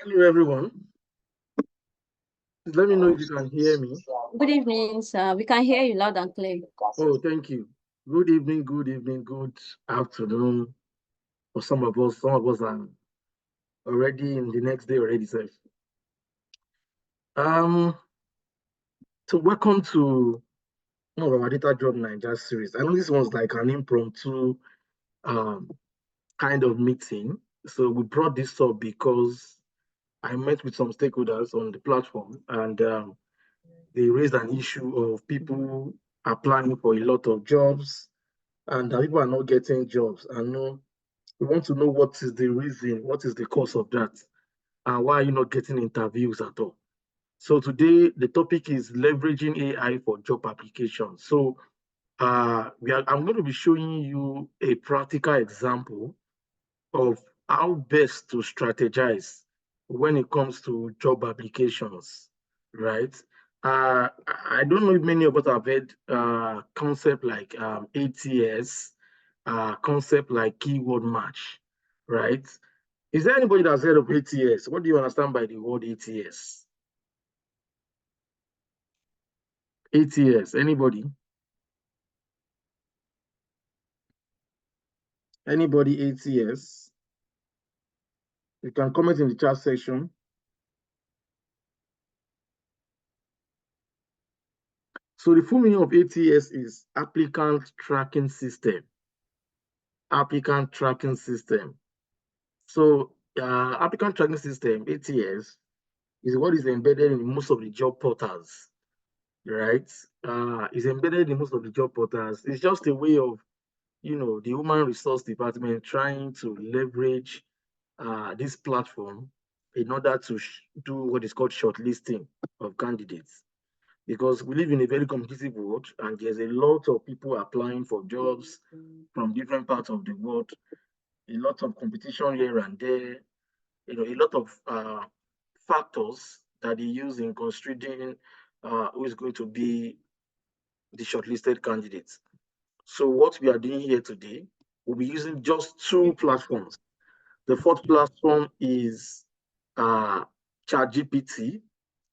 Hello, everyone. Let me know if you can hear me. Good evening, sir. We can hear you loud and clear. Oh, thank you. Good evening, good evening, good afternoon. For some of us are already in the next day already, sir. Um, so welcome to one of our Data Job Niger series. I know this was like an impromptu um kind of meeting. So we brought this up because I met with some stakeholders on the platform and they raised an issue of people applying for a lot of jobs and that people are not getting jobs. And we want to know what is the reason, what is the cause of that, and why are you not getting interviews at all? So today the topic is leveraging AI for job applications. So I'm going to be showing you a practical example of how best to strategize when it comes to job applications, right? I don't know if many of us have heard concept like ATS, concept like keyword match, right? Is there anybody that's heard of ATS? What do you understand by the word ATS? ATS, anybody? Anybody ATS? You can comment in the chat section. So the full meaning of ATS is applicant tracking system. Applicant tracking system. So applicant tracking system, ATS, is what is embedded in most of the job portals, right? Is embedded in most of the job portals. It's just a way of, the human resource department trying to leverage this platform in order to do what is called shortlisting of candidates. Because we live in a very competitive world and there's a lot of people applying for jobs from different parts of the world, a lot of competition here and there, a lot of factors that they use in considering who is going to be the shortlisted candidates. So what we are doing here today, we'll be using just two platforms. The fourth platform is Chat GPT,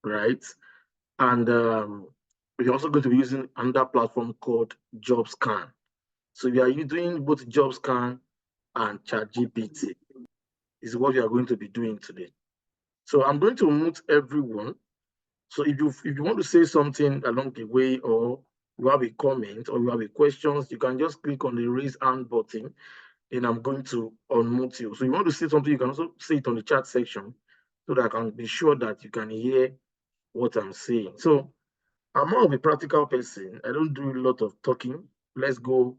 right? And we're also going to be using another platform called Jobscan. So we are doing both Jobscan and Chat GPT is what we are going to be doing today. So I'm going to mute everyone. So if you want to say something along the way, or you have a comment or you have a questions, you can just click on the raise hand button and I'm going to unmute you. So you want to say something, you can also say it on the chat section so that I can be sure that you can hear what I'm saying. So I'm more of a practical person. I don't do a lot of talking. Let's go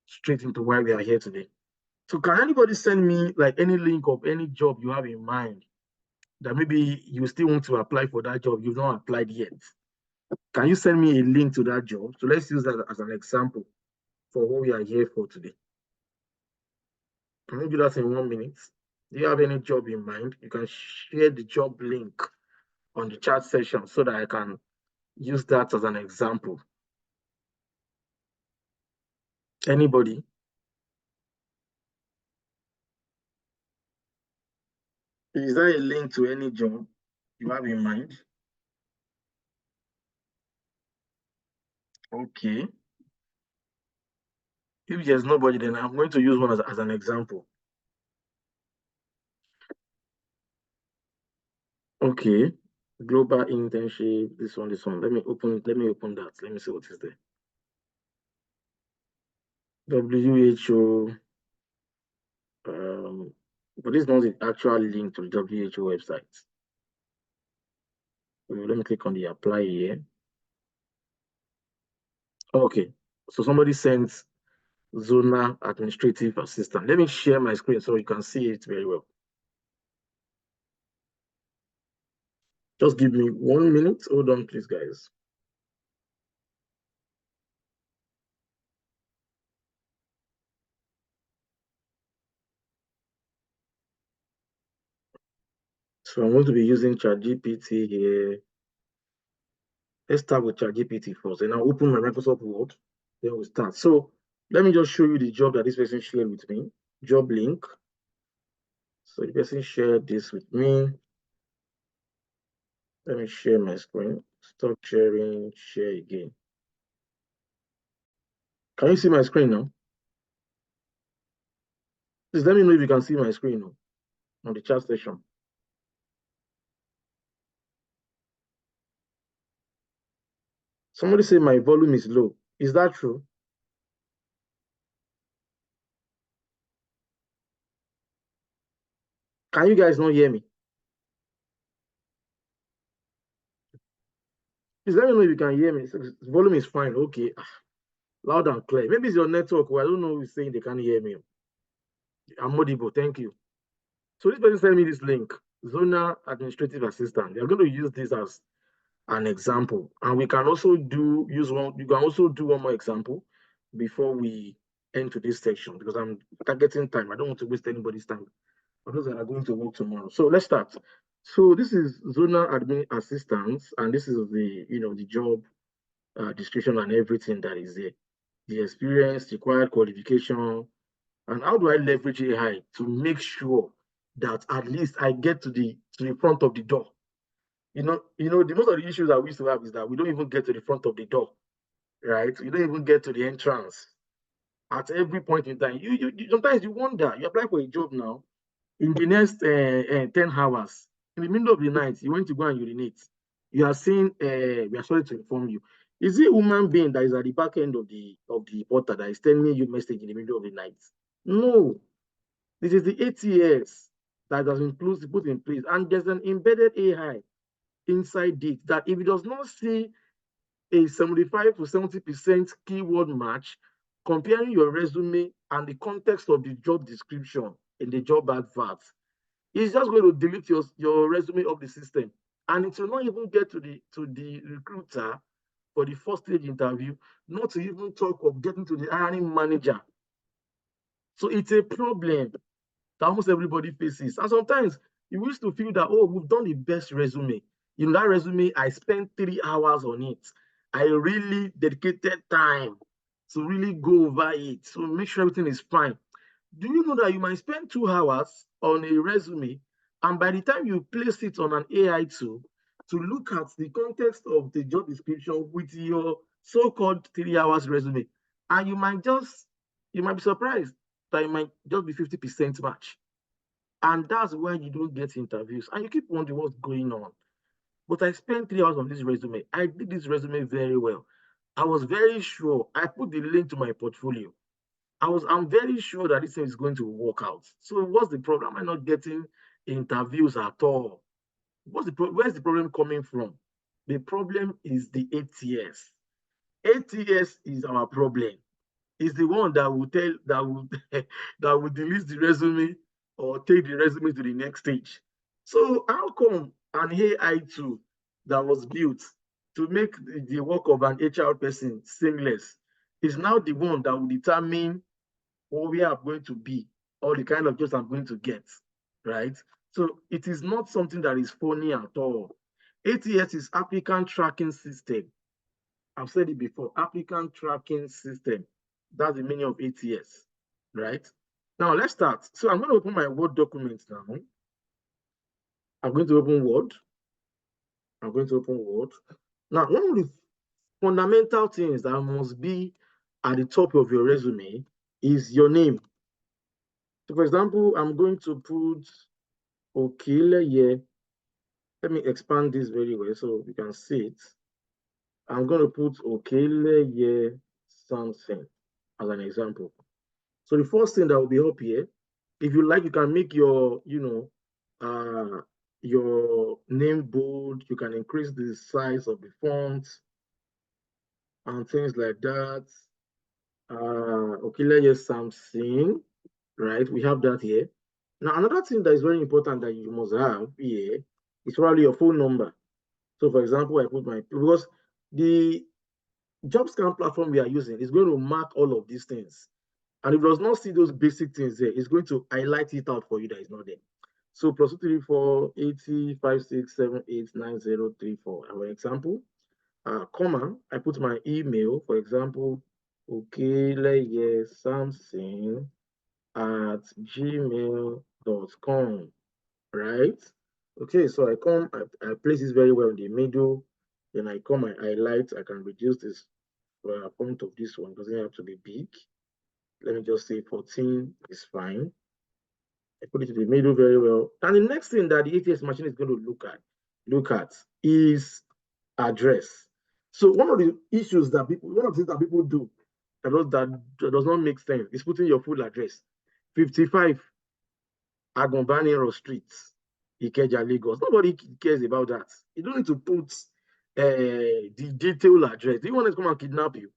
straight into why we are here today. So can anybody send me like any link of any job you have in mind that maybe you still want to apply for that job, you've not applied yet? Can you send me a link to that job? So let's use that as an example for what we are here for today. Can we do that in 1 minute? Do you have any job in mind? You can share the job link on the chat session so that I can use that as an example. Anybody? Is there a link to any job you have in mind? Okay. If there's nobody, then I'm going to use one as an example. Okay. Global internship, this one. Let me open that. Let me see what is there. WHO. But this is not the actual link to the WHO website. Let me click on the apply here. Okay. So somebody sends Zona Administrative Assistant. Let me share my screen so you can see it very well. Just give me 1 minute. Hold on, please, guys. So I'm going to be using ChatGPT here. Let's start with ChatGPT first, and I'll open my Microsoft Word. Then we'll start. So let me just show you the job that this person shared with me. Job link. So the person shared this with me. Let me share my screen. Stop sharing, share again. Can you see my screen now? Please let me know if you can see my screen now on the chat session. Somebody say my volume is low. Is that true? Can you guys not hear me? Please let me know if you can hear me. The volume is fine. Okay. Loud and clear. Maybe it's your network. Well, I don't know who's saying they can't hear me. I'm audible. Thank you. So this person sent me this link, Zona Administrative Assistant. They're going to use this as an example. And we can also use one, you can also do one more example before we end to this section because I'm targeting time. I don't want to waste anybody's time. For those that are going to work tomorrow. So let's start. So this is Zona Admin Assistance, and this is the job description and everything that is there. The experience, required qualification, and how do I leverage AI to make sure that at least I get to the front of the door. The most of the issues that we used to have is that we don't even get to the front of the door, right? We don't even get to the entrance at every point in time. You sometimes you wonder, you apply for a job now, in the next 10 hours, in the middle of the night, you went to go and urinate. You are saying, we are sorry to inform you. Is it a human being that is at the back end of the portal that is sending you message in the middle of the night? No. This is the ATS that has been put in place. And there's an embedded AI inside it that if it does not see a 75 to 70% keyword match, comparing your resume and the context of the job description in the job advert, it's just going to delete your resume of the system. And it will not even get to the recruiter for the first stage interview, not to even talk of getting to the hiring manager. So it's a problem that almost everybody faces. And sometimes you used to feel that, oh, we've done the best resume. That resume, I spent 3 hours on it. I really dedicated time to really go over it, to make sure everything is fine. Do you know that you might spend 2 hours on a resume, and by the time you place it on an AI tool to look at the context of the job description with your so-called 3 hours resume, and you might be surprised that it might just be 50% match. And that's when you don't get interviews. And you keep wondering what's going on. But I spent 3 hours on this resume. I did this resume very well. I was very sure. I put the link to my portfolio. I'm very sure that this thing is going to work out. So what's the problem? Am I not getting interviews at all? Where's the problem coming from? The problem is the ATS. ATS is our problem. Is the one that will tell that will that will delete the resume or take the resume to the next stage. So how come an AI tool that was built to make the work of an HR person seamless is now the one that will determine what we are going to be or the kind of jobs I'm going to get, right? So it is not something that is phony at all. ATS is applicant tracking system. I've said it before, applicant tracking system. That's the meaning of ATS, right? Now let's start. So I'm going to open my Word document now. I'm going to open Word. I'm going to open Word. Now, one of the fundamental things that must be at the top of your resume is your name. So for example, I'm going to put Okile here. Let me expand this very well so you can see it. I'm going to put Okile here something as an example. So the first thing that will be up here, if you like, you can make your name bold. You can increase the size of the font and things like that. Okay, let's use something, right? We have that here. Now, another thing that is very important that you must have here is probably your phone number. So, for example, I put because the Jobscan platform we are using is going to mark all of these things. And if it does not see those basic things there, it's going to highlight it out for you that is not there. So plus 234 80 56 78 9034. Our example, comma, I put my email, for example, okay, something at gmail.com, right? Okay, so I place this very well in the middle. Then I come, I highlight. I can reduce this font of this one. Doesn't have to be big. Let me just say 14 is fine. I put it in the middle very well. And the next thing that the ATS machine is going to look at is address. So one of the issues that one of the things that people do that does not make sense is putting your full address. 55 Agunbaniro Street, Ikeja, Lagos. Nobody cares about that. You don't need to put the detailed address. Do you want to come and kidnap you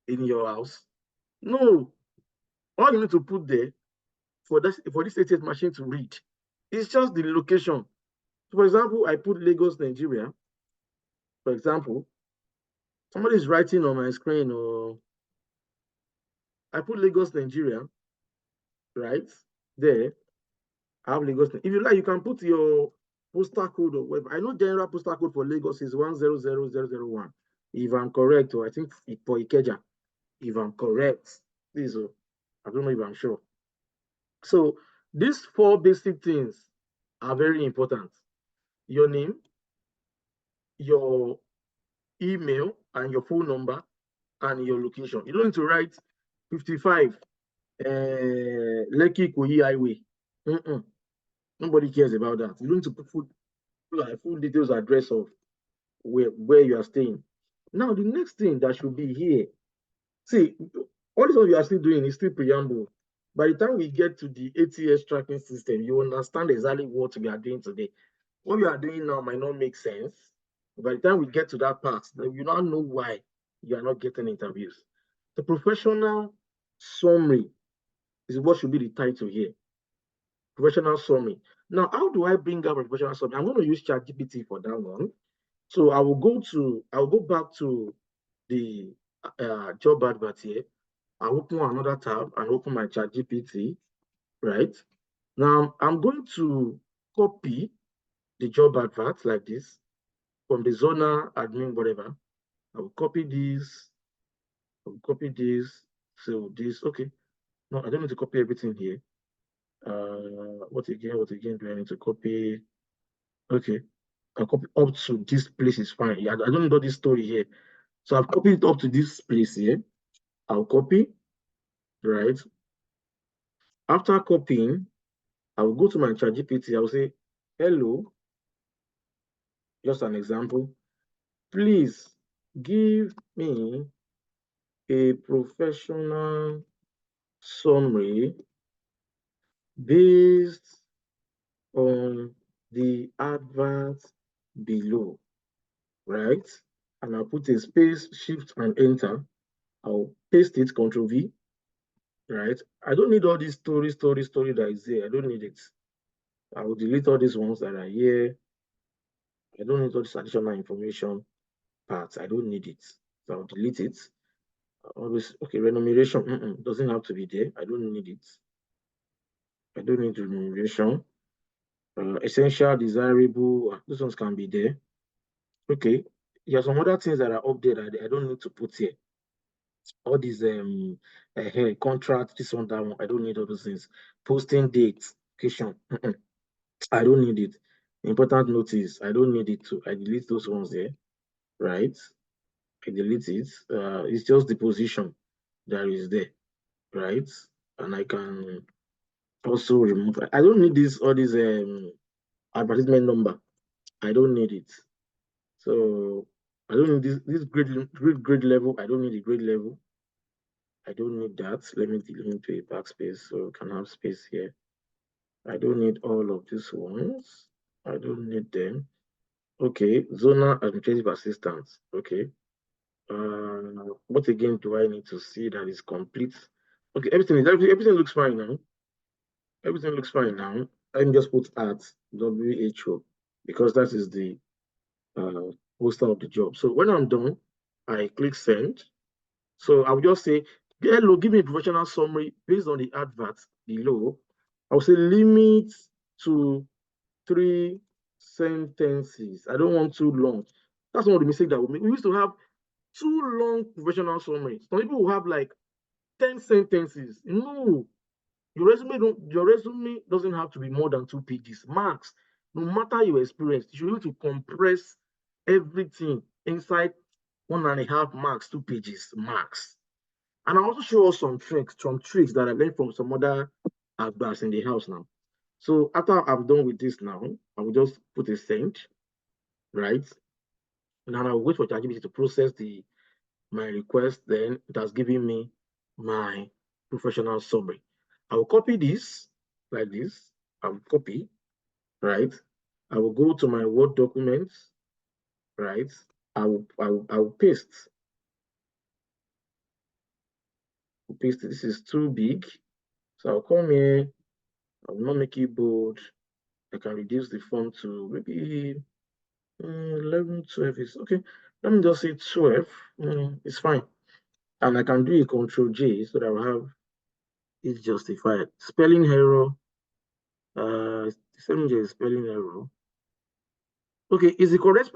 in your house? No. All you need to put there for this ATS machine to read is just the location. For example, I put Lagos, Nigeria. For example, somebody is writing on my screen, or I put Lagos, Nigeria, right there. I have Lagos. If you like, you can put your postal code or whatever. I know general postal code for Lagos is 100001. If I'm correct, or I think for Ikeja, if I'm correct, please, I don't know if I'm sure. So these four basic things are very important. Your name, your email, and your phone number, and your location. You don't need to write 55 Lekki Ikoyi Highway. Nobody cares about that. You don't need to put full details, address of where you are staying. Now, the next thing that should be here, see, all this what you are still doing is still preamble. By the time we get to the ATS tracking system, you understand exactly what we are doing today. What we are doing now might not make sense. By the time we get to that part, you now know why you are not getting interviews. The professional summary is what should be the title here. Professional summary. Now, how do I bring up a professional summary? I'm going to use Chat GPT for that one. So I'll go back to the job advert here. I'll open another tab and open my Chat GPT, right? Now I'm going to copy the job advert like this from the zona admin, whatever. I will copy this, so this, okay. No, I don't need to copy everything here. What again do I need to copy? Okay, I'll copy up to this place is fine. Yeah, I don't need all this story here. So I've copied it up to this place here. I'll copy, right? After copying, I will go to my Chat GPT. I will say, hello, just an example. Please give me a professional summary based on the advert below, right? And I'll put a space, shift, and enter. I'll paste it, Control V, right? I don't need all this story that is there. I don't need it. I will delete all these ones that are here. I don't need all this additional information parts. I don't need it. So I'll delete it. Always, okay, remuneration doesn't have to be there. I don't need it. I don't need remuneration. Essential, desirable, those ones can be there. Okay, there are some other things that are up there that I don't need to put here. All these contract, this one, that one, I don't need all those things. Posting date, location, I don't need it. Important notice, I don't need it too. I delete those ones there, right? I delete it. It's just the position that is there, right? And I can also remove. I don't need all these advertisement number. I don't need it. So I don't need this grade level. I don't need the grade level. I don't need that. Let me do a backspace so we can have space here. I don't need all of these ones. I don't need them. Okay, zonal administrative assistance. Okay. What again do I need to see that is complete? Okay, everything looks fine now. Everything looks fine now. I can just put at WHO because that is the poster of the job. So when I'm done, I click send. So I'll just say, hello, give me a professional summary based on the advert below. I'll say limit to 3 sentences. I don't want too long. That's one of the mistakes that we make. We used to have too long professional summaries. Some people will have like 10 sentences. No, your resume doesn't have to be more than 2 pages max. no matter your experience, you should be able to compress everything inside 1.5 marks, 2 pages max. And I also show us some tricks that I learned from some other advice in the house now. So after I'm done with this now, I will just put a send, right? And then I'll wait for ChatGPT to process my request. Then it has given me my professional summary. I will copy this like this. I will copy, right? I will go to my Word documents, right? I will paste. Paste. This is too big. So I'll come here. I will not make it bold. I can reduce the font to maybe 11, 12 is okay. Let me just say 12. It's fine. And I can do a Control J so that I will have it justified. Spelling error. Spelling error. Okay, is the correct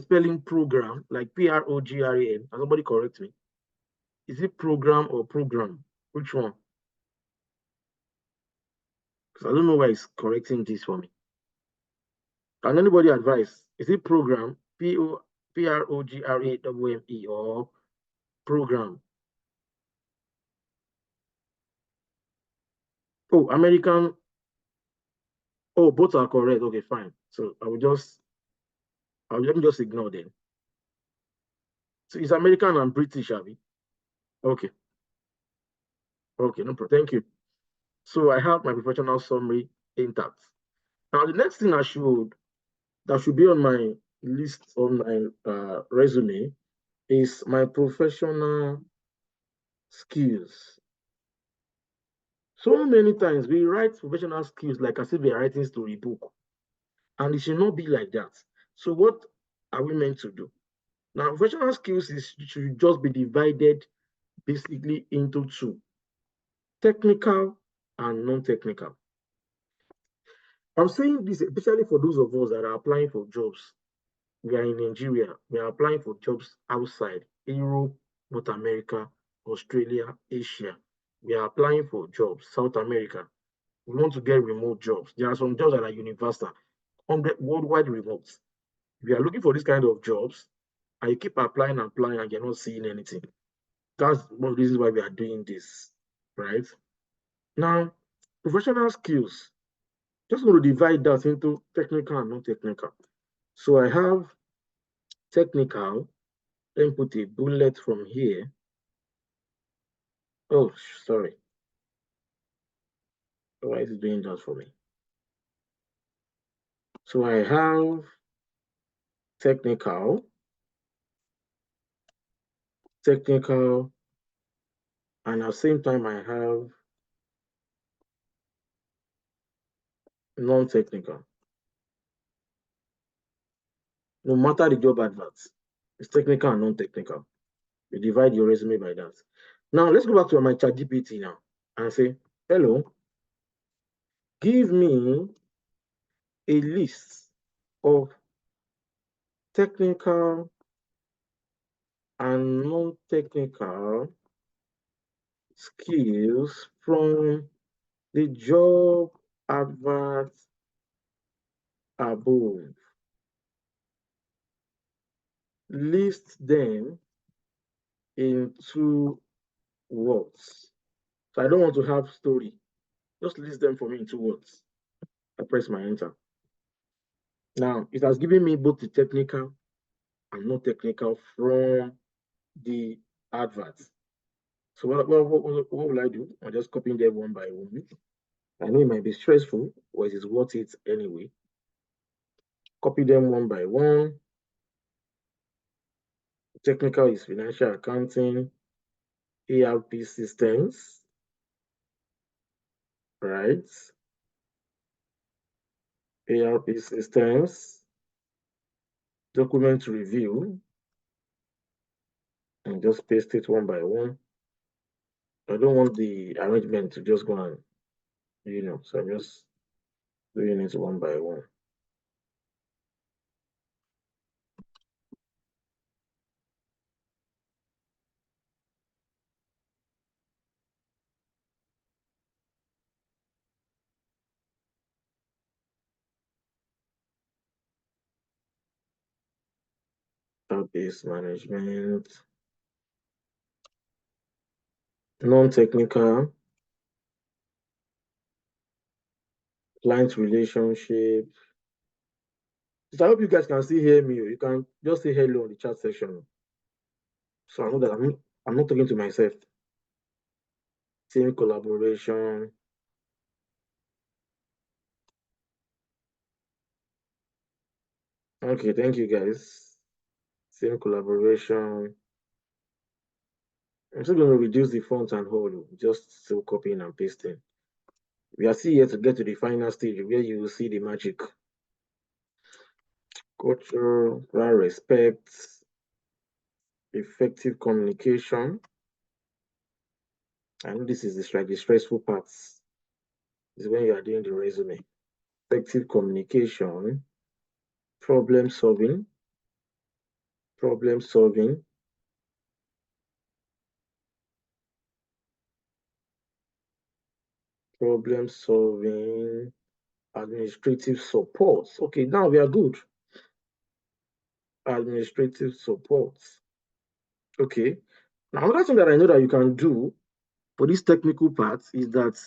spelling program like PROGRAM? Can somebody correct me? Is it program or program? Which one? Because I don't know why it's correcting this for me. Can anybody advise? Is it program, PROGRAME, or program? Oh, American. Oh, both are correct. Okay, fine. So let me just ignore them. So it's American and British, Abby. Okay. Okay, no problem. Thank you. So I have my professional summary intact. Now the next thing that should be on my list on my resume is my professional skills. So many times we write professional skills like as if we are writing storybook, and it should not be like that. So what are we meant to do? Now, professional skills should just be divided basically into two: technical and non-technical. I'm saying this especially for those of us that are applying for jobs. We are in Nigeria. We are applying for jobs outside Europe, North America, Australia, Asia. We are applying for jobs, South America. We want to get remote jobs. There are some jobs that are universal, worldwide remote. If you are looking for this kind of jobs and you keep applying and you're not seeing anything, that's one of the reasons why we are doing this, right? Now, professional skills, just going to divide that into technical and non-technical. So I have technical, then put a bullet from here. Oh, sorry. Why is it doing that for me? So I have technical, and at the same time I have non-technical. No matter the job adverts, it's technical and non-technical. You divide your resume by that. Now let's go back to my Chat GPT now and say, hello, give me a list of technical and non-technical skills from the job advert above. List them in 2 words. So I don't want to have story. Just list them for me in 2 words. I press my enter. Now it has given me both the technical and non-technical from the advert. So what will I do? I'm just copying them one by one. I know it might be stressful, but it is worth it anyway. Copy them one by one. Technical is financial accounting, ERP systems, right? ERP systems, document review, and just paste it one by one. I don't want the arrangement to just go and, so I'm just doing it one by one. database management, non-technical, client relationship. So I hope you guys can still hear me. You can just say hello in the chat section. So I know that I'm not talking to myself. Team collaboration. Okay, thank you guys. Team collaboration. I'm still going to reduce the font and whole, just still copying and pasting. We are still here to get to the final stage where you will see the magic. Cultural respect, effective communication. I know this is the stressful part. This is when you are doing the resume. Effective communication, problem solving, problem solving, problem solving, administrative support. Okay, now we are good. Administrative support. Okay. Now, another thing that I know that you can do for this technical part is that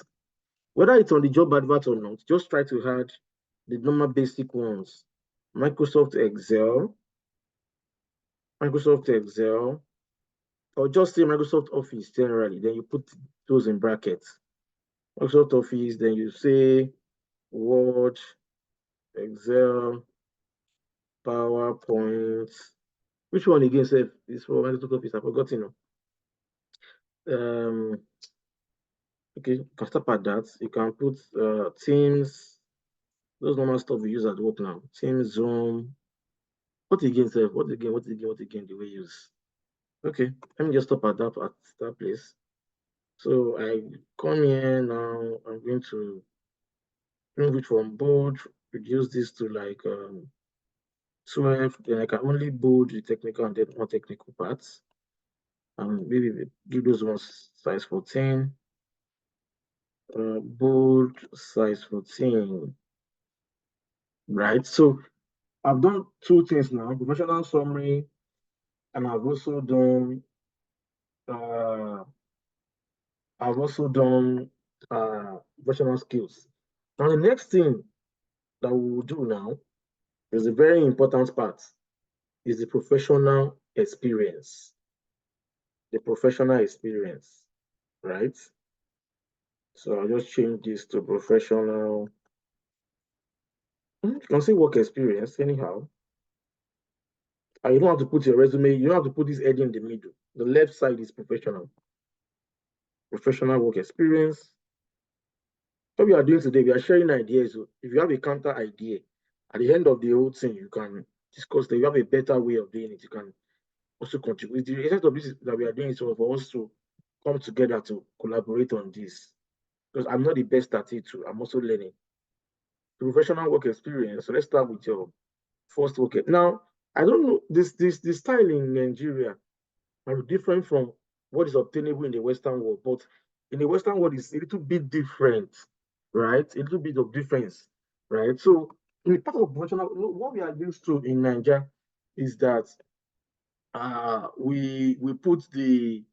whether it's on the job advert or not, just try to add the normal basic ones. Microsoft Excel, or just say Microsoft Office generally, then you put those in brackets. Microsoft Office, then you say Word, Excel, PowerPoint. Which one again, sir, is for Microsoft Office? I've forgotten. Okay, you can stop at that. You can put Teams, those normal stuff we use at work now. Teams, Zoom. What again, sir? What again do we use? Okay, let me just stop at that place. So I come here now, I'm going to remove it from bold, reduce this to like 12, then I can only bold the technical and then non-technical parts. And maybe give those ones size 14, bold size 14, right? So I've done two things now, professional summary, and I've also done uh, professional skills. Now the next thing that we will do now is a very important part, is the professional experience. The professional experience, right? So I'll just change this to professional. You can say work experience anyhow. And you don't have to put your resume, you don't have to put this heading in the middle. The left side is professional. Professional work experience. What we are doing today, we are sharing ideas. So if you have a counter idea, at the end of the whole thing, you can discuss that you have a better way of doing it. You can also contribute. The essence of this that we are doing is for us to come together to collaborate on this. Because I'm not the best at it too. I'm also learning. Professional work experience. So let's start with your first work. Now, I don't know this style in Nigeria might be different from what is obtainable in the Western world, but in the Western world, it's a little bit different, right? A little bit of difference, right? So in the part of professional, what we are used to in Nigeria is that we put the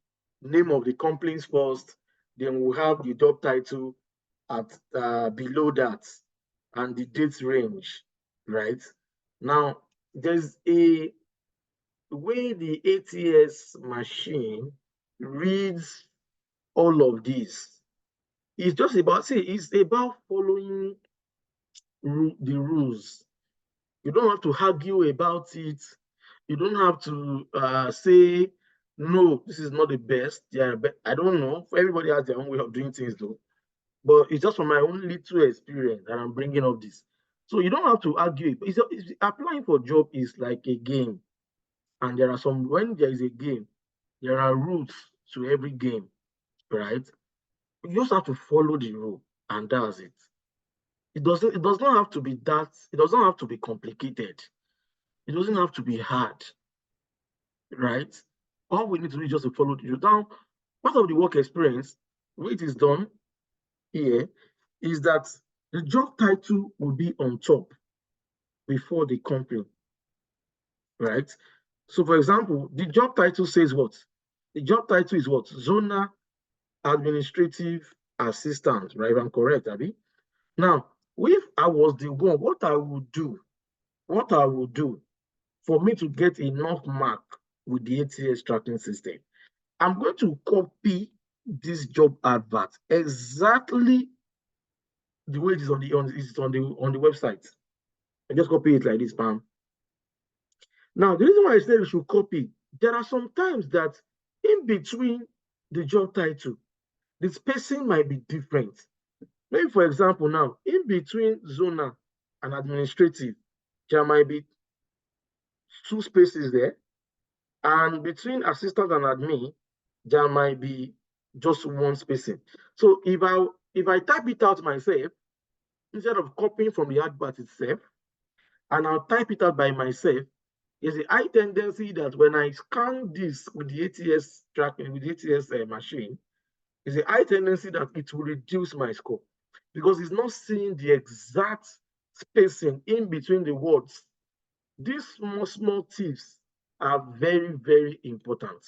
name of the companies first, then we have the job title at below that and the date range, right? Now there's a way the ATS machine reads all of this. It's just about, see, it's about following the rules. You don't have to argue about it. You don't have to say, no, this is not the best. Yeah, but I don't know. Everybody has their own way of doing things, though. But it's just from my own little experience that I'm bringing up this. So you don't have to argue. Applying for a job is like a game. And there are some, when there is a game, there are rules to every game, right? You just have to follow the rule, and that's it. It does not have to be that, it doesn't have to be complicated. It doesn't have to be hard, right? All we need to do is just to follow the rule. Now, part of the work experience, the way it is done here, is that the job title will be on top before the company, right? So, for example, the job title says what? The job title is what? Zonal Administrative Assistant, right? If I'm correct, Abby. Now, if I was the one, what I would do for me to get enough mark with the ATS tracking system, I'm going to copy this job advert exactly the way it is on the website. I just copy it like this, bam. Now, the reason why I say we should copy, there are some times that in between the job title, the spacing might be different. Maybe, for example, now, in between zonal and administrative, there might be 2 spaces there. And between assistant and admin, there might be just 1 spacing. So if I type it out myself, instead of copying from the advert itself, and I'll type it out by myself, there's a high tendency that when I scan this with the ATS tracking, with the ATS machine, there's a high tendency that it will reduce my score because it's not seeing the exact spacing in between the words. These small tips are very, very important.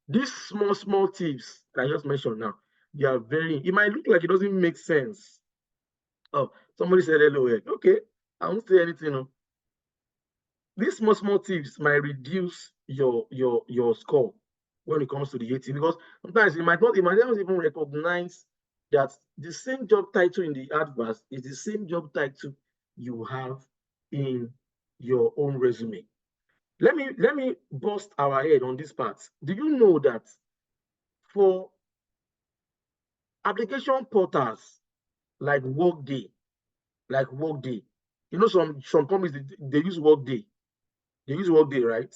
These small tips I just mentioned now, they are it might look like it doesn't make sense. Oh, somebody said hello. Okay, I won't say anything. These small tips might reduce your score when it comes to the AT because sometimes it might not even recognize that the same job title in the advert is the same job title you have in your own resume. Let me bust our head on this part. Do you know that for application portals like Workday, you know, some companies they use Workday. They use Workday, right?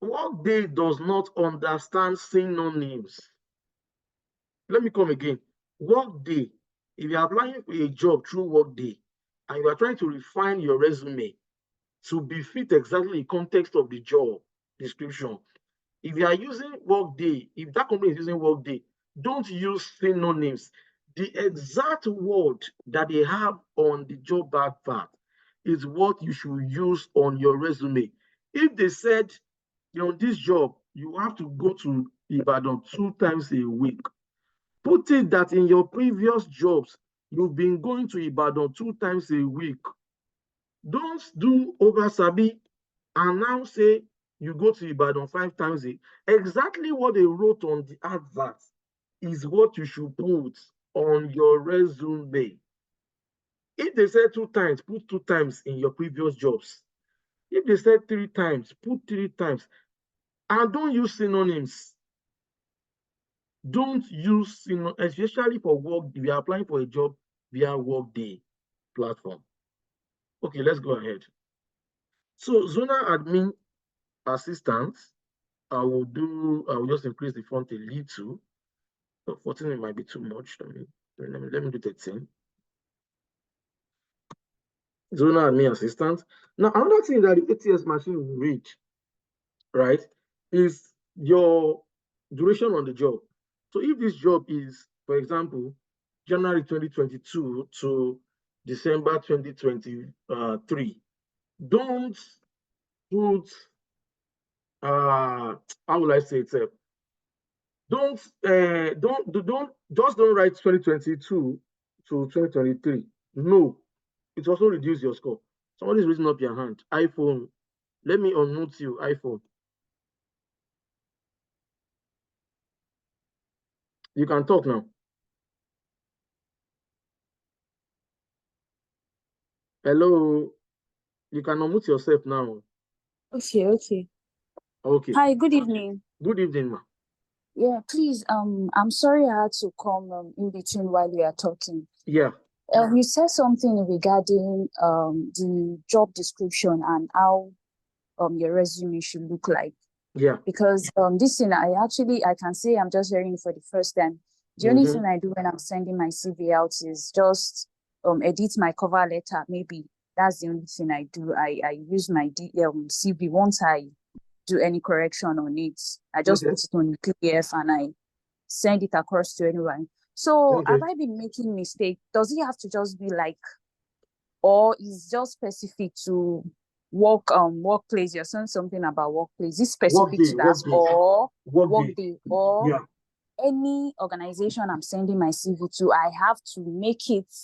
Workday does not understand synonyms. Let me come again. Workday, if you're applying for a job through Workday and you are trying to refine your resume to befit exactly the context of the job description, if you are using Workday, if that company is using Workday, don't use synonyms. The exact word that they have on the job advert is what you should use on your resume. If they said, this job, you have to go to Ibadan 2 times a week, put it that in your previous jobs, you've been going to Ibadan 2 times a week. Don't do over sabi and now say you go to Ibadan 5 times a week. Exactly what they wrote on the advert is what you should put on your resume. If they said 2 times, put 2 times in your previous jobs. If they said 3 times, put 3 times. And don't use synonyms. Don't use synonyms, especially for work. If you're applying for a job via Workday platform. Okay, let's go ahead. So zonal admin assistant, I will just increase the font a little. So 14 it might be too much. Let me do 13. Zonal admin assistant. Now, another thing that the ATS machine will read, right, is your duration on the job. So if this job is, for example, January 2022 to December 2023, don't put, how will I say it? Don't write 2022 to 2023. No, it also reduce your score. Somebody's raising up your hand. iPhone. Let me unmute you, iPhone. You can talk now. Hello. You can unmute yourself now. Okay. Okay. Hi, good evening. Good evening, ma. Yeah, please, I'm sorry I had to come in between while we are talking. Yeah. You said something regarding the job description and how your resume should look like. Yeah. Because this thing I can say I'm just hearing it for the first time. The only thing I do when I'm sending my CV out is just edit my cover letter. Maybe that's the only thing I do. I use my CV once I do any correction on it. I just put it on PDF and I send it across to anyone. So have I been making mistake? Does it have to just be like, or is just specific to workplace. You're saying something about workplace. Is this specific to that or workday or yeah. any organization I'm sending my CV to? I have to make it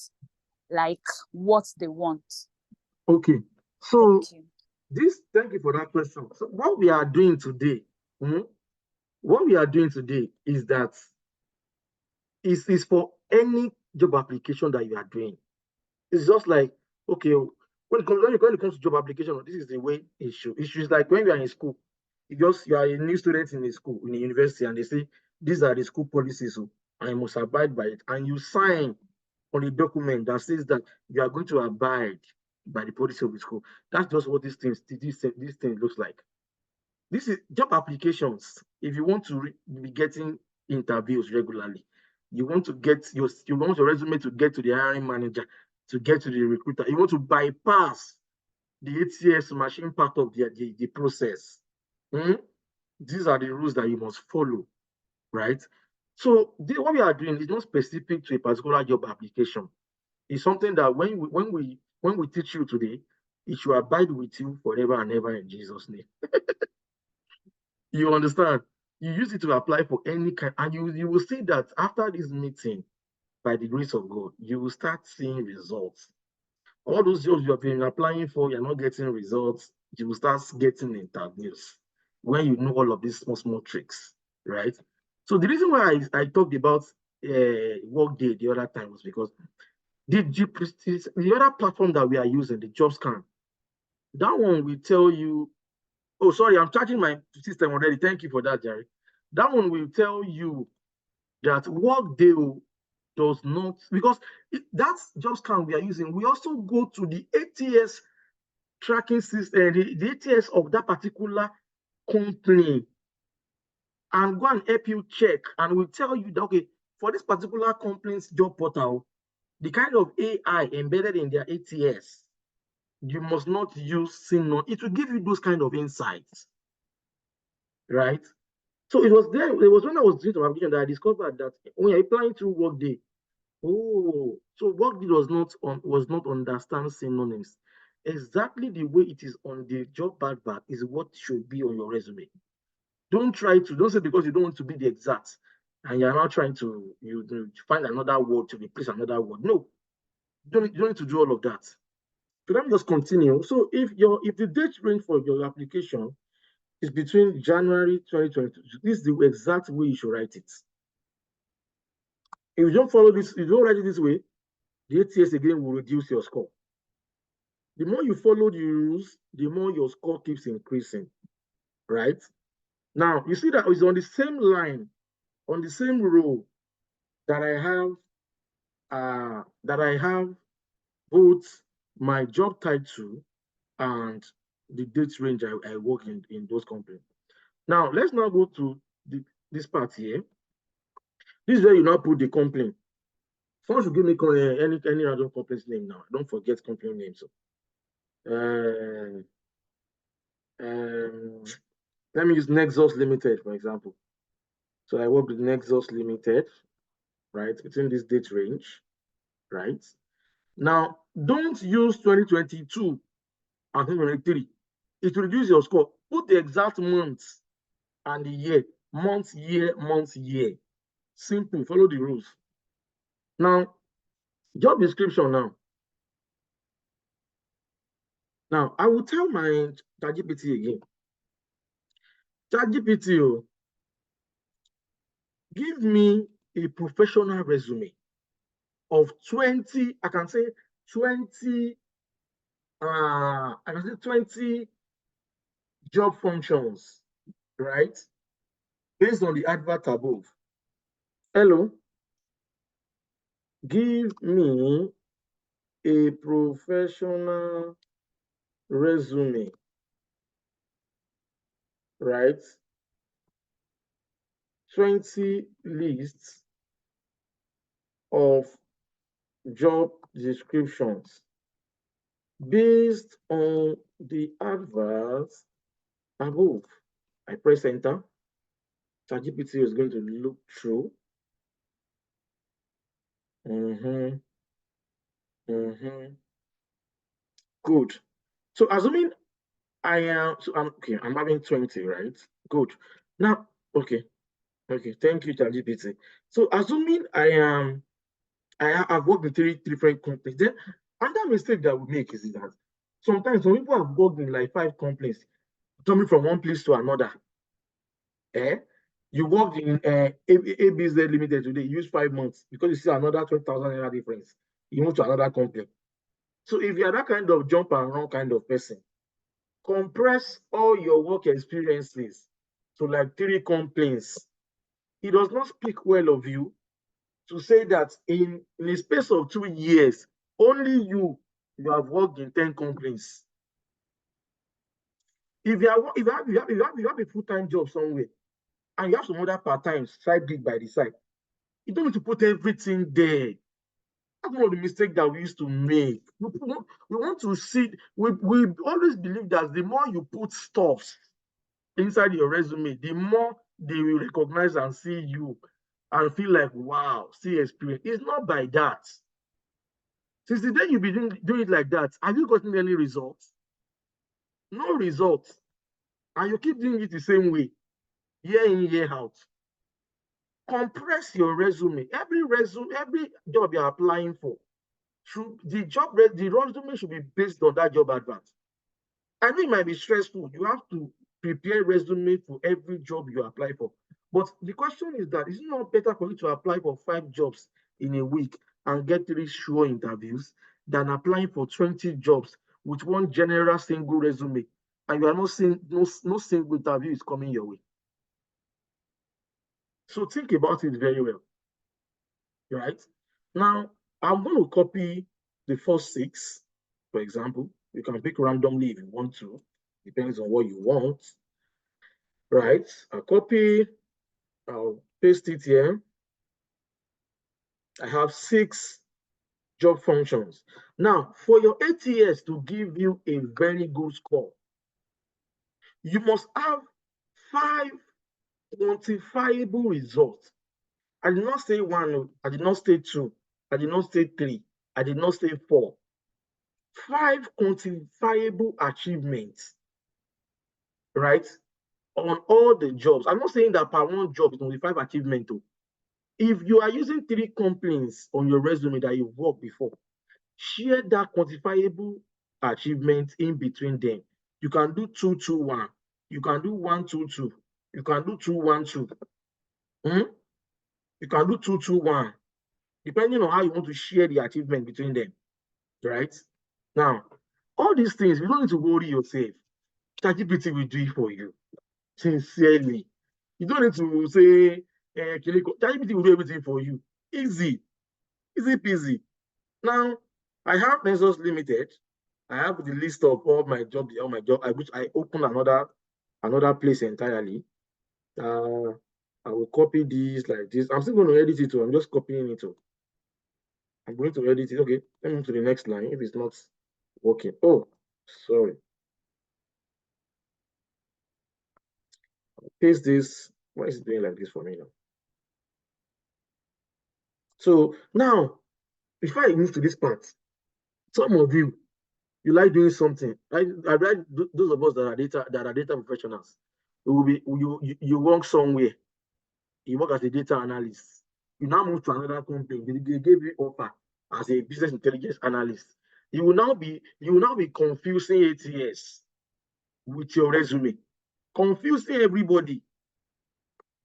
like what they want. Okay. So thank you for that question. So what we are doing today, is that is for any job application that you are doing. It's just like, okay, when it comes to job application, this is the way issues like when you are in school, you are a new student in a school, in a university, and they say these are the school policies, so I must abide by it, and you sign on a document that says that you are going to abide by the policy of the school. That's just what this thing looks like. This is job applications. If you want to be getting interviews regularly, you want your resume to get to the hiring manager, to get to the recruiter. You want to bypass the ATS machine part of the process. These are the rules that you must follow, right? So what we are doing is not specific to a particular job application. It's something that when we teach you today, it should abide with you forever and ever in Jesus' name. You understand? You use it to apply for any kind, and you will see that after this meeting, by the grace of God, you will start seeing results. All those jobs you have been applying for, you're not getting results, you will start getting interviews when you know all of these small tricks, right? So the reason why I talked about Workday the other time was because the other platform that we are using, the Jobscan, that one will tell you. Oh, sorry, I'm charging my system already. Thank you for that, Jerry. That one will tell you that Workday does not, because that's Jobscan we are using. We also go to the ATS tracking system, the ATS of that particular company, and go and help you check, and we'll tell you that, okay, for this particular company's job portal, the kind of AI embedded in their ATS, you must not use Synon. It will give you those kind of insights, right? So it was when I was doing some application that I discovered that when you're applying to Workday, so Workday was not understand synonyms. Exactly the way it is on the job advert is what should be on your resume. Don't say because you don't want to be the exact and you're not trying to find another word to replace another word. No, you don't need to do all of that. So let me just continue. So if the date range for your application is between January 2022, this is the exact way you should write it. If you don't follow this, if you don't write it this way, the ATS again will reduce your score. The more you follow the rules, the more your score keeps increasing, right? Now, you see that it's on the same line, on the same row that I have both my job title and the date range I work in those companies. Now, let's now go to this part here. This is where you now put the company. Someone should give me any random company's name now. Don't forget company names. So. Let me use Nexus Limited, for example. So I work with Nexus Limited, right? Within this date range, right? Now, don't use 2022 and 2023. It will reduce your score. Put the exact month and the year. Month, year, month, year. Simple. Follow the rules. Now, job description now. Now, I will tell my Chat GPT again. Chat GPT, give me a professional resume of 20, I can say 20 job functions, right? Based on the advert above. Hello, give me a professional resume, right? 20 lists of job descriptions based on the adverts above. I press enter. ChatGPT is going to look through. Good. So assuming I'm having 20, right? Good. Now, okay. Thank you, Chat GPT. So assuming I've worked in 3 different companies, then another mistake that we make is that sometimes some people have worked in like 5 companies, jumping from one place to another. You worked in ABZ Limited today, you use 5 months because you see another 20,000 naira difference. You move to another company. So if you are that kind of jump and run kind of person, compress all your work experiences to like 3 companies. It does not speak well of you to say that in a space of 2 years, only you have worked in 10 companies. If you have a full-time job somewhere and you have some other part-time side gig by the side, you don't need to put everything there. That's one of the mistakes that we used to make. We want to see, we always believe that the more you put stuff inside your resume, the more they will recognize and see you and feel like, wow, see experience. It's not by that. Since the day you've been doing it like that, have you gotten any results? No results. And you keep doing it the same way, year in, year out. Compress your resume. Every job you're applying for, the resume should be based on that job advert. I know it might be stressful. You have to prepare resume for every job you apply for. But the question is that, is it not better for you to apply for 5 jobs in a week and get 3 sure interviews than applying for 20 jobs with one general single resume and you are not seeing no single interview is coming your way? So think about it very well, right? Now, I'm going to copy the first 6, for example. You can pick randomly if you want to, depends on what you want, right? I'll copy, I'll paste it here. I have 6 job functions. Now, for your ATS to give you a very good score, you must have 5 quantifiable results. I did not say 1, I did not say 2, I did not say 3, I did not say 4. 5 quantifiable achievements, right? On all the jobs. I'm not saying that per one job is only 5 achievements. If you are using 3 companies on your resume that you've worked before, share that quantifiable achievement in between them. You can do 2, 2, 1. You can do 1, 2, 2. You can do 2, 1, 2. You can do 2, 2, 1. Depending on how you want to share the achievement between them, right? Now, all these things, you don't need to worry yourself. Chat GPT will do it for you. Sincerely. You don't need to say, Chat GPT will do everything for you. Easy peasy. Now, I have Nexus Limited. I have the list of all my job, which I open another place entirely. I will copy this like this. I'm still going to edit it. I'm just copying it. I'm going to edit it. Okay, let me move to the next line if it's not working. Oh, sorry. I'll paste this. Why is it doing like this for me now? So now, before I move to this part, some of you like doing something. I read those of us that are data professionals. You work somewhere. You work as a data analyst. You now move to another company. They gave you offer as a business intelligence analyst. You will now be confusing ATS with your resume, confusing everybody.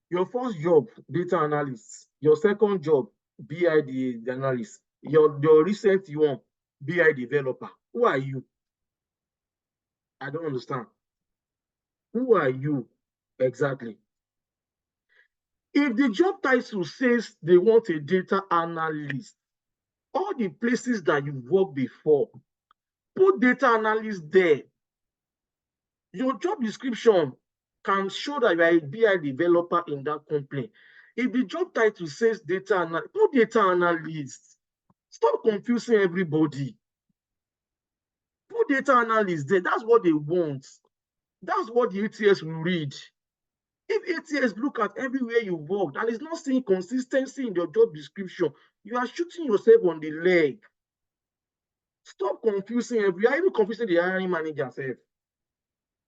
Your first job, data analyst. Your second job, BI analyst. Your recent one, BI developer. Who are you? I don't understand. Who are you exactly? If the job title says they want a data analyst, all the places that you've worked before, put data analyst there. Your job description can show that you are a BI developer in that company. If the job title says data analyst, put data analyst. Stop confusing everybody. Put data analyst there. That's what they want. That's what the ATS will read. If ATS look at everywhere you worked and it's not seeing consistency in your job description, you are shooting yourself on the leg. Stop confusing everybody. You are even confusing the hiring manager self.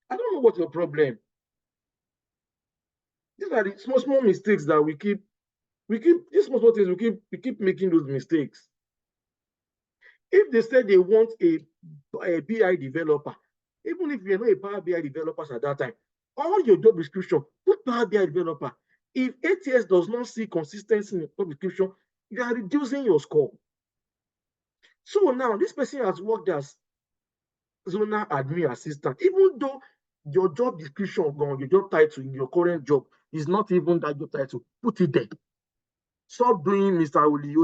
I don't know what's your problem. These are the small mistakes that we keep these small things, we keep making those mistakes. If they said they want a BI developer, even if you're not a Power BI developer at that time, all your job description, put Power BI developer. If ATS does not see consistency in the job description, you are reducing your score. So now this person has worked as zonal admin assistant, even though your job description, your job title in your current job is not even that job title, put it there. Stop doing Mr. Oli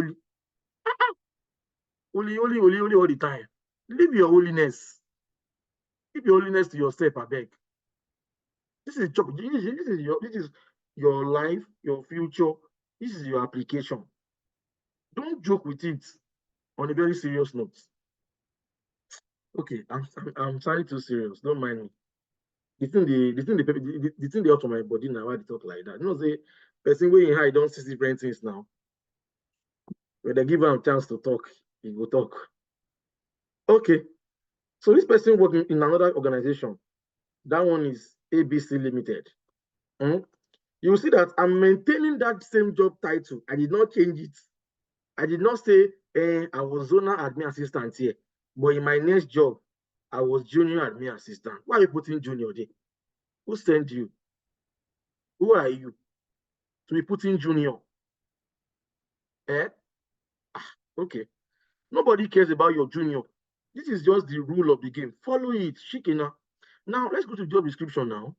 all the time. Leave your holiness. Keep your holiness to yourself, I beg. This is job. This is your life, your future. This is your application. Don't joke with it on a very serious note. Okay, I'm sounding too serious. Don't mind me. The thing they out of my body now. Why they talk like that? You know, say person way in high don't see different things now. When they give him a chance to talk, he will talk. Okay, so this person working in another organization. That one is ABC Limited. You will see that I'm maintaining that same job title. I did not change it. I did not say I was zonal admin assistant here, but in my next job, I was junior admin assistant. Why are you putting junior there? Who sent you? Who are you to be putting junior? Okay. Nobody cares about your junior. This is just the rule of the game. Follow it. Shikina. Now, let's go to job description now.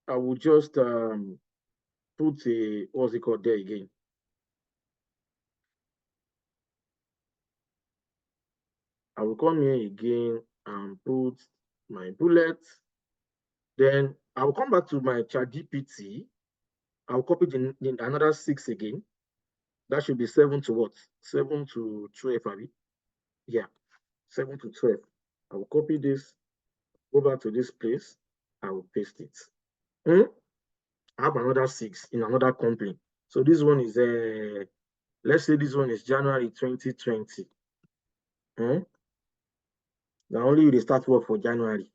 I will just put a, what's it called there again? I will come here again and put my bullets. Then I will come back to my Chat GPT. I will copy another 6 again. That should be 7 to what? 7 to 12, Abby. Yeah, 7 to 12. I will copy this, go back to this place. I will paste it. I have another 6 in another company. So this one is let's say this one is January 2020. Now only they start work for January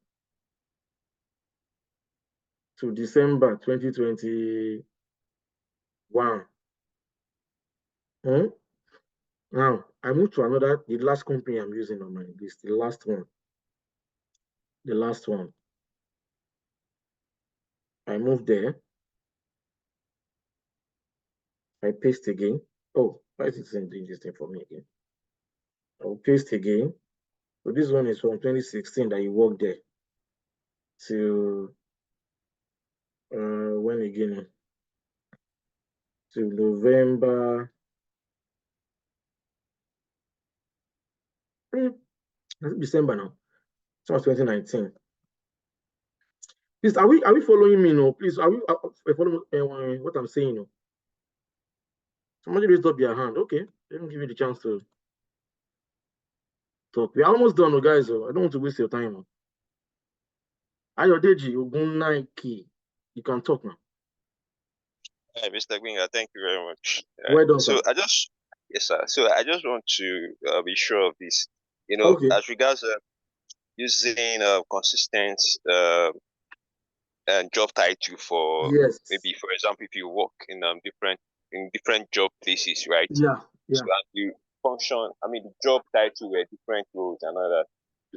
to December 2021. Now I move to the last company I'm using on my list, the last one. I move there. I paste again. Oh, why is it doing this thing for me again? I'll paste again. So this one is from 2016 that you worked there to when again? To November. December now. So it's 2019. Please, are we following me? No, please, are we following what I'm saying? No? Somebody raised up your hand. Okay, let me give you the chance to talk. We're almost done, guys. I don't want to waste your time. Ayodeji Ogunnaike, you can talk now. Hi, Mr. Gbenga, thank you very much. Well done, so sir. yes, sir. So I just want to be sure of this. Okay. As regards using consistent job title for maybe, for example, if you work in different job places, right? Yeah. So you function. I mean, the job title were different roles and all that.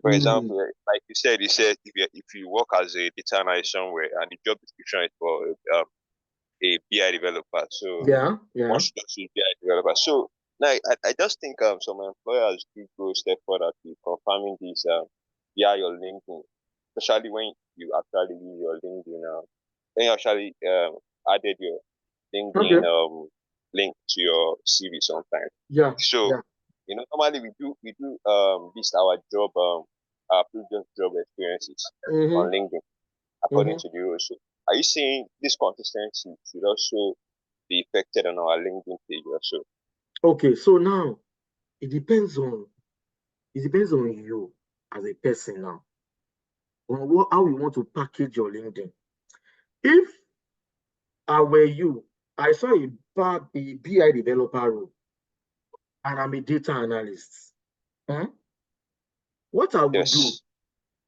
For example, like you said if you work as a data analyst somewhere and the job description is for a BI developer, so one should just use BI developer. So now I just think some employers do go a step further to confirming this via your LinkedIn, especially when you actually use your LinkedIn. When you actually added your LinkedIn link to your CV sometimes. Yeah. So normally we do list our job our previous job experiences on LinkedIn according to the role. So are you saying this consistency should also be affected on our LinkedIn page also? Okay, so now it depends on you as a person now, on how you want to package your LinkedIn. If I were you, I saw a BI developer role, and I'm a data analyst. What I would do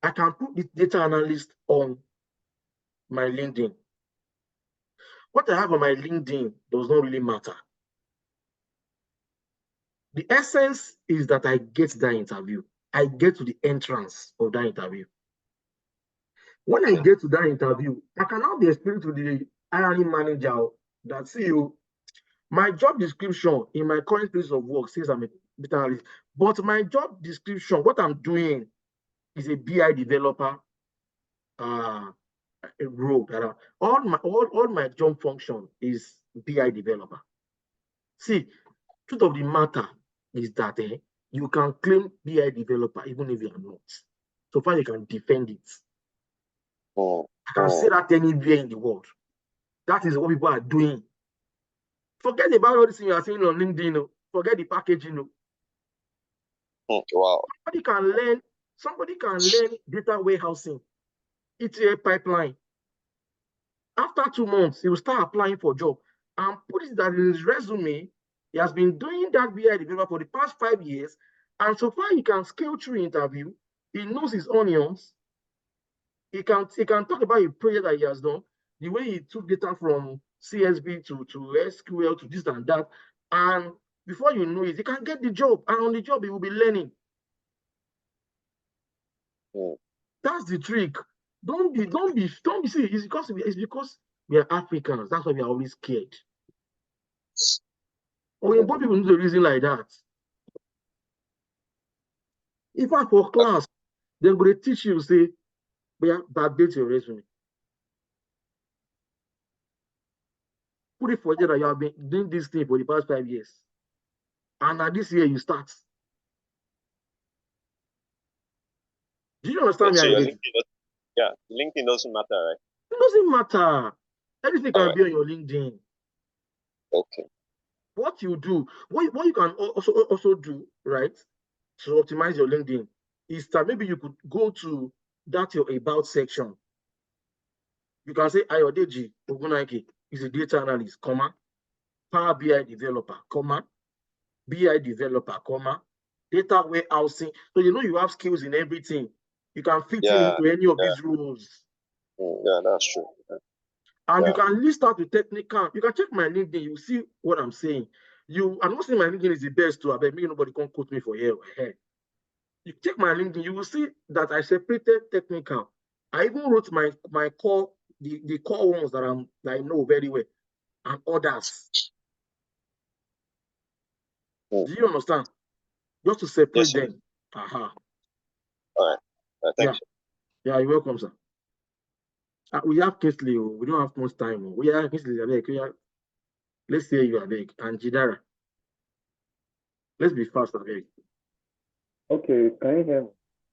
I can put the data analyst on my LinkedIn. What I have on my LinkedIn does not really matter. The essence is that I get that interview. I get to the entrance of that interview. When I get to that interview, I can now be explaining to the hiring manager that, see you, my job description in my current place of work says I'm a data analyst, but my job description, what I'm doing is a BI developer role. All my job function is BI developer. See, truth of the matter is that you can claim BI developer even if you are not. So far, you can defend it. I can say that anywhere in the world. That is what people are doing. Forget about all this thing you are saying on LinkedIn. Forget the packaging. Wow. Somebody can learn data warehousing, ETL pipeline. After 2 months, he will start applying for a job and put it that in his resume. He has been doing that BI developer for the past 5 years, and so far he can scale through interview. He knows his onions. He can talk about a project that he has done, the way he took data from CSV to SQL to this and that, and before you know it, he can get the job, and on the job he will be learning. That's the trick. Don't be see, it's because we are Africans. That's why we are always scared. When people do the reason like that, if I for class, they're going to teach you, say, backdate your resume. Put it for you that you have been doing this thing for the past 5 years. And now this year you start. Do you understand So me? your LinkedIn doesn't matter, right? It doesn't matter. Anything can be on your LinkedIn. Okay. What you do, what you can also do, right, to optimize your LinkedIn is that maybe you could go to that your about section. You can say Ayodeji Ogunnaike is a data analyst, comma, Power BI developer, comma, BI developer, comma, data warehousing. So you know you have skills in everything. You can fit into any of these roles. Yeah, that's true. And you can list out the technical. You can check my LinkedIn. You see what I'm saying. I'm not saying my LinkedIn is the best too. I bet maybe nobody can quote me for here. You check my LinkedIn, you will see that I separated technical. I even wrote my core, the core ones that I know very well, and others. Do you understand? Just to separate them. All right. Thank you. Yeah, you're welcome, sir. We have Kinsley. We don't have much time. We have Kinsley. Let's say you are big. And Jidara. Let's be fast, Abeg. Okay, can you hear me?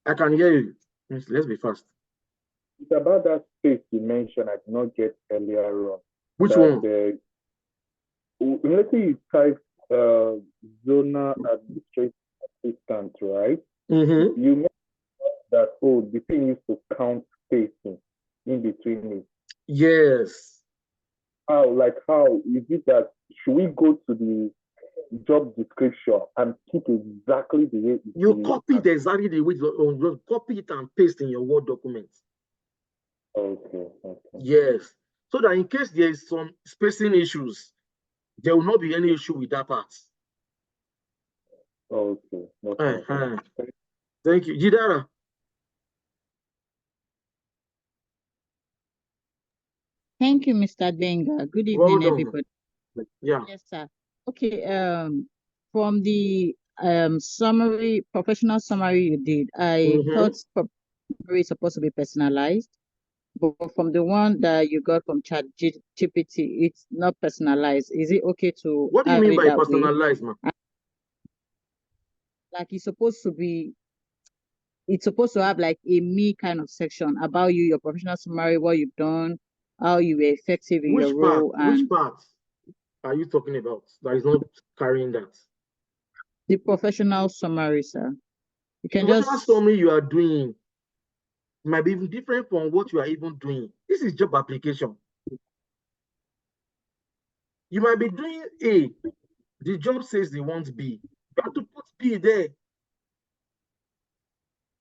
I can hear you. Let's be fast. It's about that space you mentioned I did not get earlier on. Which one? Let's say you type zonal administrative assistant, right? Mm-hmm. You mentioned that, the thing used to count spacing in between it. Yes. How is it that, should we go to the job description and keep exactly the way it is? You copy it exactly the way you copy it and paste in your Word document. Okay. Yes. So that in case there is some spacing issues, there will not be any issue with that part. Okay. Thank you. Jidara. Thank you, Mr. Gbenga. Good evening, everybody. Yeah. Yes, sir. Okay. From the professional summary you did, I thought summary is supposed to be personalized, but from the one that you got from Chat GPT, it's not personalized. Is it okay to? What do you mean by personalized, ma'am? Like it's supposed to have like a me kind of section about you, your professional summary, what you've done, how you were effective in your role. Which part are you talking about that is not carrying that? The professional summary, sir. You can professional summary you are doing might be even different from what you are even doing. This is job application. You might be doing A. The job says they want B. You have to put B there.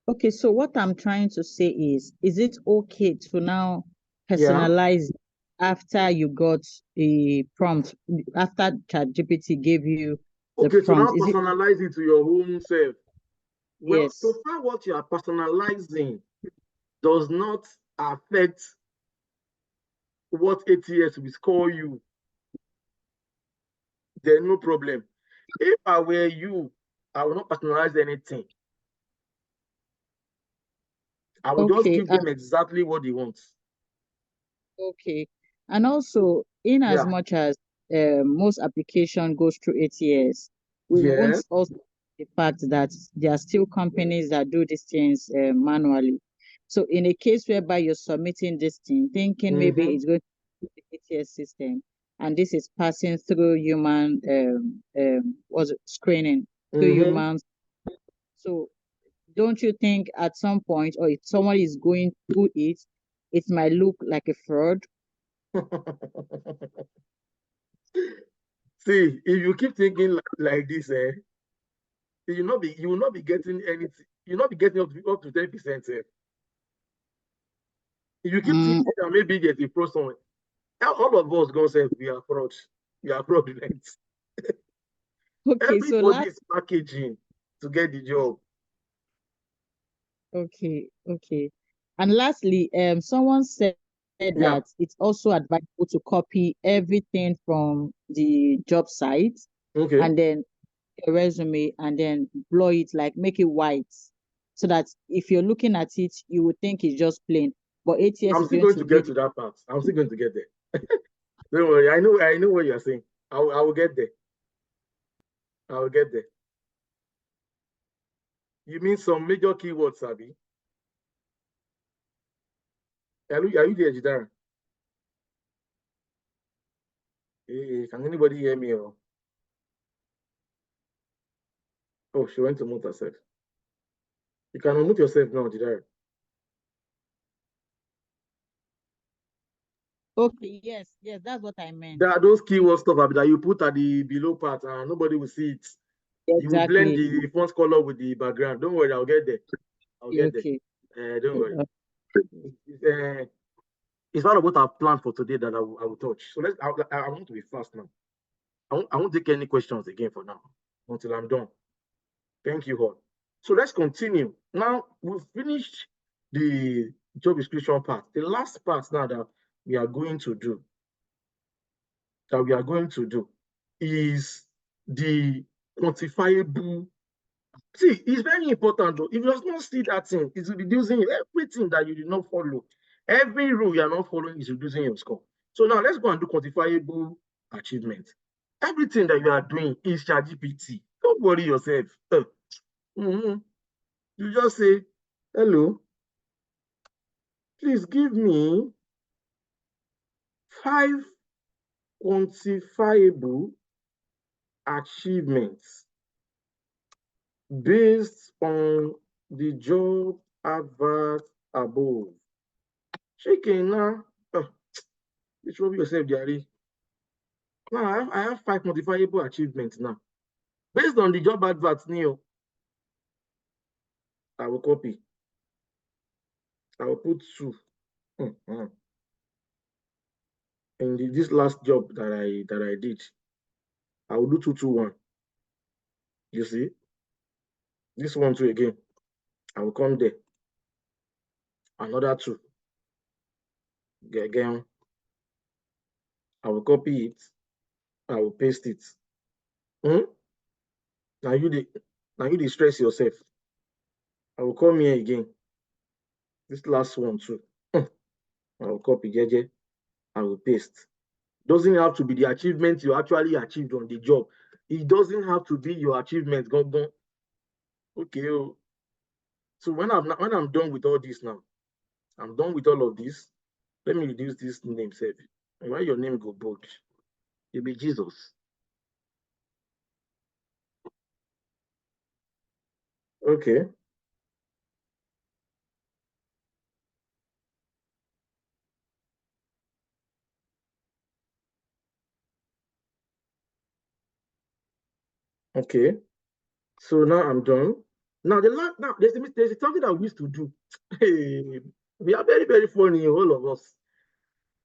Okay, so what I'm trying to say is it okay to now personalize after you got a prompt, after ChatGPT gave you the Okay, so now prompt? Is it? personalize it to your own self. Well, so Yes. far what you are personalizing does not affect what ATS will score you. There's no problem. If I were you, I will not personalize anything. I will just Okay. give them exactly what they want. Okay. And also, in as much as most application goes through ATS, we won't also the fact that there are still companies that do these things manually. So in a case whereby you're submitting this thing, thinking maybe it's going to the ATS system, and this is passing through human was it screening through humans. So don't you think at some point, or if someone is going through it, it might look like a fraud? See, if you keep thinking like this, you will not be getting anything. You'll not be getting up to 10%. If you keep thinking that maybe there's a pro somewhere, all of us gonna say we are fraud. We are fraudulent. Okay, so Everybody is packaging to get the job. Okay. And lastly, someone said that it's also advisable to copy everything from the job site and then a resume and then blur it, like make it white, so that if you're looking at it, you would think it's just plain. But ATS I'm is still going going to to get read to that part. I'm still going to get there. Don't worry. I know what you're saying. I will get there. I will get there. You mean some major keywords, Sabi? Are you there, Jidara? Hey, can anybody hear me? Oh, she went to mute herself. You can unmute yourself now, Jidara. Okay, yes, that's what I meant. There are those keyword stuff that you put at the below part and nobody will see it. Exactly. You will blend the font color with the background. Don't worry, I'll get there. I'll get there. Don't worry. It's part of what I've planned for today that I will touch. So I want to be fast now. I won't take any questions again for now until I'm done. Thank you all. So let's continue. Now we've finished the job description part. The last part now that we are going to do is the quantifiable. See, it's very important though. If you just not see that thing, it's reducing everything that you did not follow. Every rule you are not following is reducing your score. So now let's go and do quantifiable achievement. Everything that you are doing is Chat GPT. Don't worry yourself. You just say, hello, please give me 5 quantifiable achievements based on the job advert above. Shaking now. You trouble yourself, Gary. Now I have 5 quantifiable achievements now. Based on the job adverts, Neo, I will copy. I will put 2. In this last job that I did, I will do 2, 2, 1. You see? This one too again. I will come there. Another 2. Again, I will copy it. I will paste it. Now you stress yourself. I will come here again. This last one too. I will copy JJ. I will paste. Doesn't have to be the achievement you actually achieved on the job. It doesn't have to be your achievement. Okay. So when I'm done with all this now, I'm done with all of this. Let me reduce this name, save. Why your name go bold? It be Jesus. Okay. Okay. So now I'm done. Now, there's something that we used to do. Hey, we are very, very funny, all of us.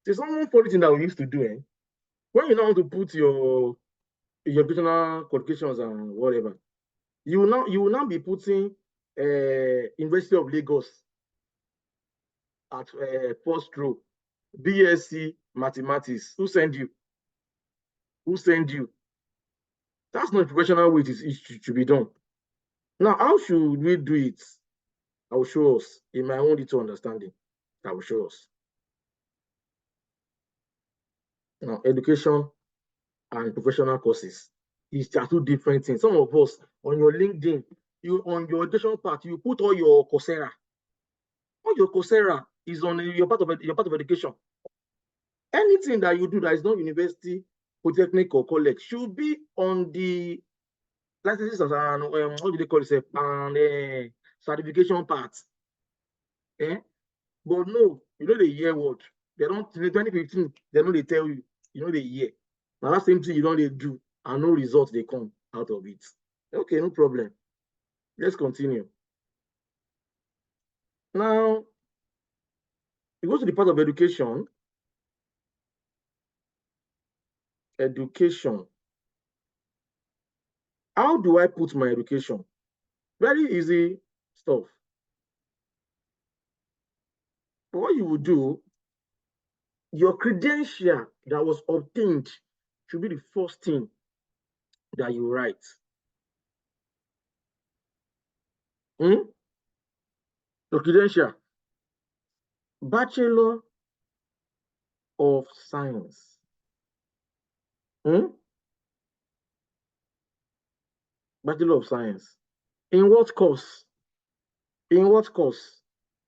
There's one funny thing that we used to do. When you now want to put your educational qualifications and whatever, you will now be putting University of Lagos at first row, BSc Mathematics. Who send you? Who send you? That's not a professional way it should be done. Now, how should we do it? I will show us in my own little understanding. I will show us. Now, education and professional courses is just two different things. Some of us on your LinkedIn, on your education part, you put all your Coursera. All your Coursera is on your part of education. Anything that you do that is not university, polytechnic, or college should be on the licenses and what do they call it? And certification part. But no, you know the year word. They don't 2015, they know they tell you, you know the year. Now that same thing you don't they do, and no results they come out of it. Okay, no problem. Let's continue. Now, you go to the part of education. Education. How do I put my education? Very easy stuff. But what you will do, your credential that was obtained should be the first thing that you write. Your credential. Bachelor of Science. Bachelor of Science. In what course? In what course?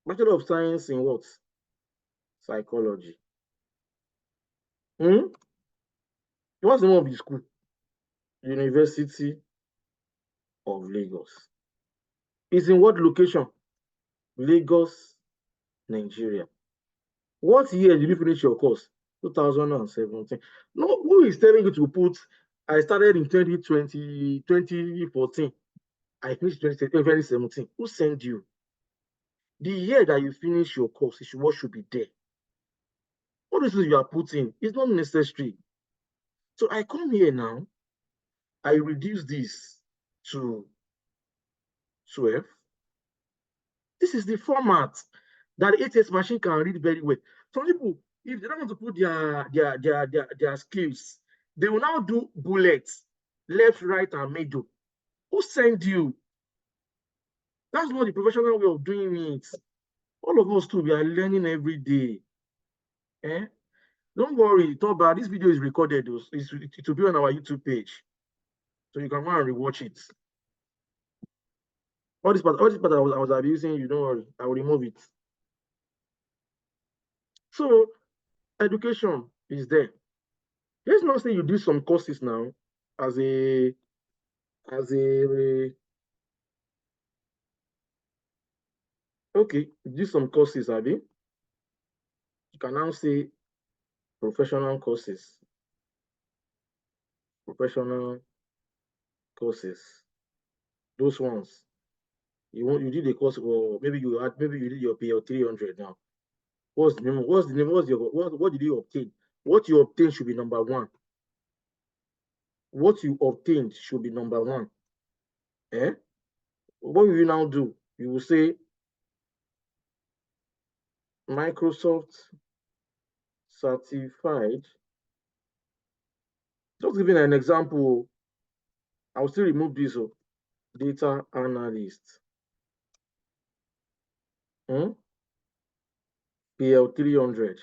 Bachelor of Science in what? Psychology. What's the name of the school? University of Lagos. It's in what location? Lagos, Nigeria. What year did you finish your course? 2017. No, who is telling you to put, I started in 2020, 2014. I finished 2017. Who sent you? The year that you finish your course is what should be there. What is it you are putting? It's not necessary. So I come here now, I reduce this to 12. This is the format that the ATS machine can read very well. Some people, if they don't want to put their skills, they will now do bullets, left, right, and middle. Who sent you? That's not the professional way of doing it. All of us too, we are learning every day. Don't worry, talk about this video is recorded. It will be on our YouTube page. So you can go and rewatch it. All this part I was abusing, you don't worry, I will remove it. So education is there. Let's not say you do some courses now as a okay, do some courses, Abby. You can now say professional courses. Professional courses. Those ones. You did a course, or maybe you did your PL 300 now. What's the name? What did you obtain? What you obtained should be number one. What you obtained should be number one. What will you now do? You will say Microsoft certified. Just giving an example, I'll still remove this. Data analyst. PL 300.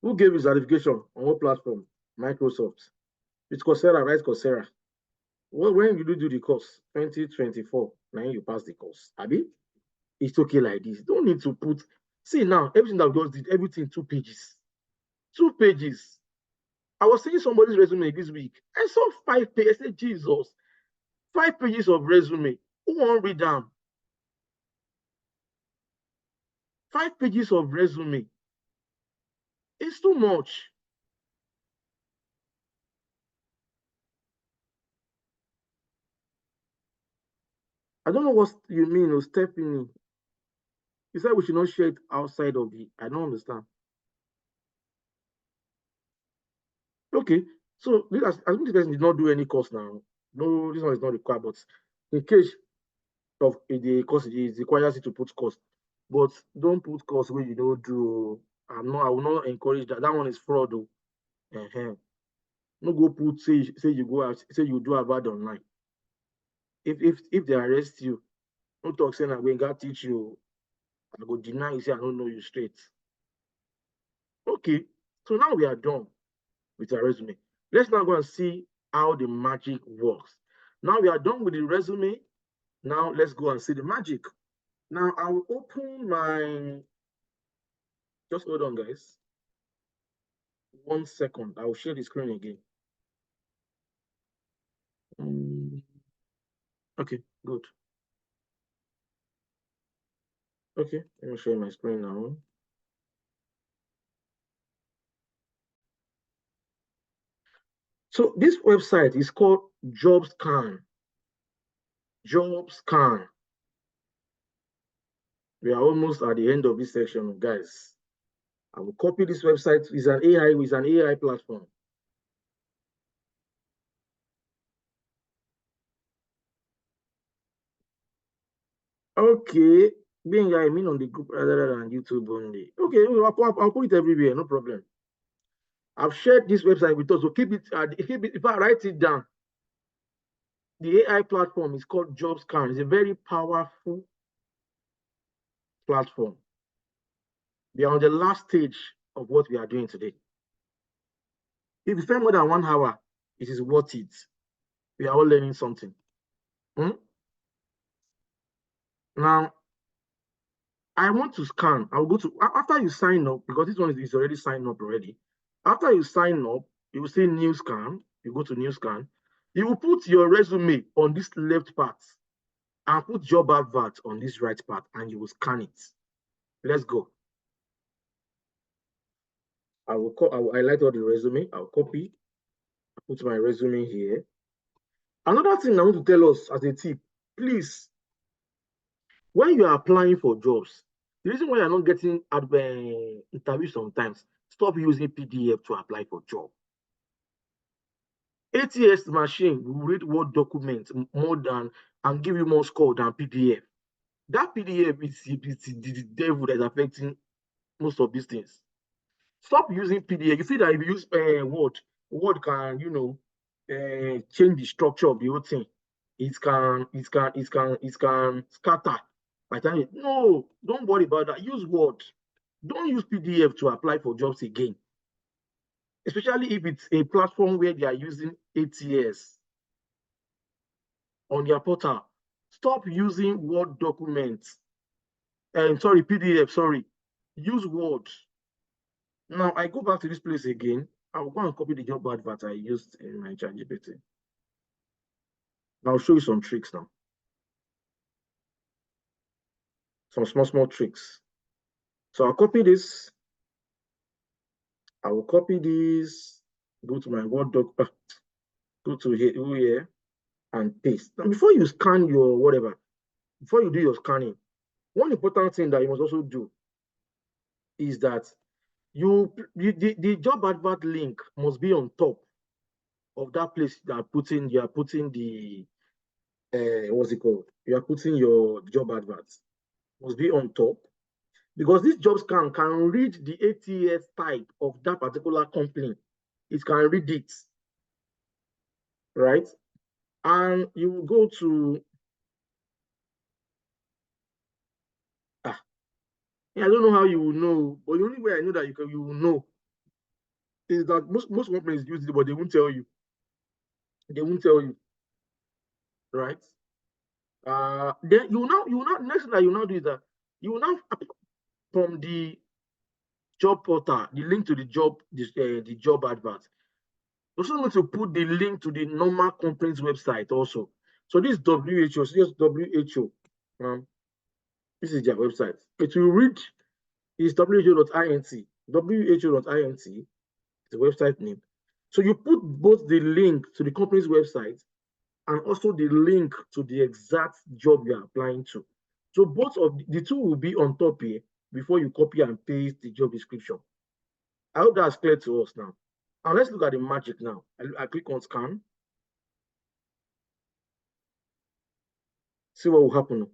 Who gave you certification? On what platform? Microsoft. It's Coursera, right? Coursera. When you do the course? 2024. Now you pass the course. Abi? It's okay like this. Don't need to put. See now, everything that we just did, everything 2 pages. 2 pages. I was seeing somebody's resume this week. I saw 5 pages. I said, Jesus, 5 pages of resume. Who won't read them? 5 pages of resume. It's too much. I don't know what you mean, or stepping. You said we should not share it outside of the. I don't understand. Okay, so this, I think this person did not do any course now. No, this one is not required, but in case of the course, it requires you to put cost. But don't put cost where you don't do. I will not encourage that. That one is fraud. No go put say you go out, say you do about online. If they arrest you, no talk saying I'm going to teach you. I go deny you, say I don't know you straight. Okay, so now we are done with our resume. Let's now go and see how the magic works. Now we are done with the resume. Now let's go and see the magic. Now I will open my, just hold on guys. 1 second, I will share the screen again. Okay, good. Okay, let me share my screen now. So this website is called Jobscan. Jobscan. We are almost at the end of this section, guys. I will copy this website. It's an AI platform. Okay, Gbenga, I mean on the group rather than YouTube only. Okay, I'll put it everywhere, no problem. I've shared this website with us, so keep it. If I write it down, the AI platform is called Jobscan. It's a very powerful platform. We are on the last stage of what we are doing today. If you spend more than 1 hour, it is worth it. We are all learning something. Now, I want to scan. I'll go to, after you sign up, because this one is already signed up already. After you sign up, you will see new scan. You go to new scan. You will put your resume on this left part and put job advert on this right part, and you will scan it. Let's go. I will highlight all the resume. I'll copy. I'll put my resume here. Another thing I want to tell us as a tip, please, when you are applying for jobs, the reason why you're not getting interviews sometimes, stop using PDF to apply for job. ATS machine will read Word document more than and give you more score than PDF. That PDF is the devil that is affecting most of these things. Stop using PDF. You see that if you use Word can, change the structure of the whole thing. It can scatter. No, don't worry about that. Use Word. Don't use PDF to apply for jobs again. Especially if it's a platform where they are using ATS on their portal. Stop using Word documents. Sorry, PDF, sorry. Use Word. Now I go back to this place again. I will go and copy the job advert I used in my Chat GPT. I'll show you some tricks now. Some small tricks. So I'll copy this. I will copy this, go to my Word doc, go to here and paste. Now, before you scan your whatever, before you do your scanning, one important thing that you must also do is that the job advert link must be on top of that place that you are putting the what's it called? You are putting your job advert. Must be on top. Because this job scan can read the ATS type of that particular company. It can read it. Right? And you will go to I don't know how you will know, but the only way I know that you will know is that most companies use it, but they won't tell you. They won't tell you, right? Then you will not next thing that you now do is that you will now from the job portal, the link to the job advert. You also need to put the link to the normal company's website also. So this WHO, so just WHO. This is their website. It will read is who.int. who.int is the website name. So you put both the link to the company's website and also the link to the exact job you are applying to. So both of the two will be on top here before you copy and paste the job description. I hope that's clear to us now. Now let's look at the magic now. I click on scan. See what will happen.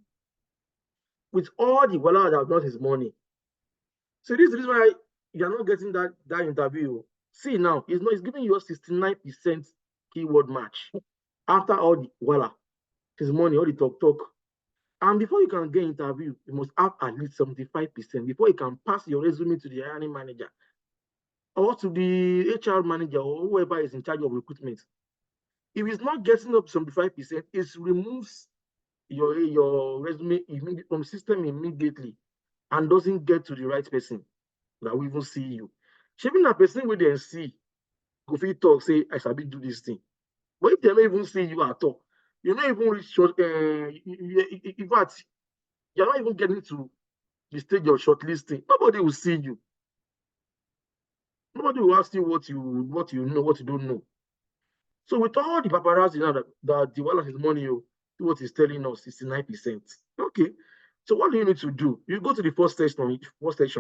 With all the wallet that I've got his money. So this is the reason why you're not getting that interview. See now, it's giving you a 69% keyword match. After all the voila, his money, all the talk. And before you can get interview, you must have at least 75% before you can pass your resume to the hiring manager or to the HR manager or whoever is in charge of recruitment. If it's not getting up to 75%, it removes your resume from system immediately and doesn't get to the right person that will even see you. Shaping a person with them see, go fit talk, say, I shall be do this thing. But if they don't even see you at all, you're not even reach short, in fact, you're not even getting to the stage of shortlisting. Nobody will see you. Nobody will ask you what you know, what you don't know. So with all the paparazzi now that the wallet is money, what he's telling us, 69%. Okay. So what do you need to do? You go to the first section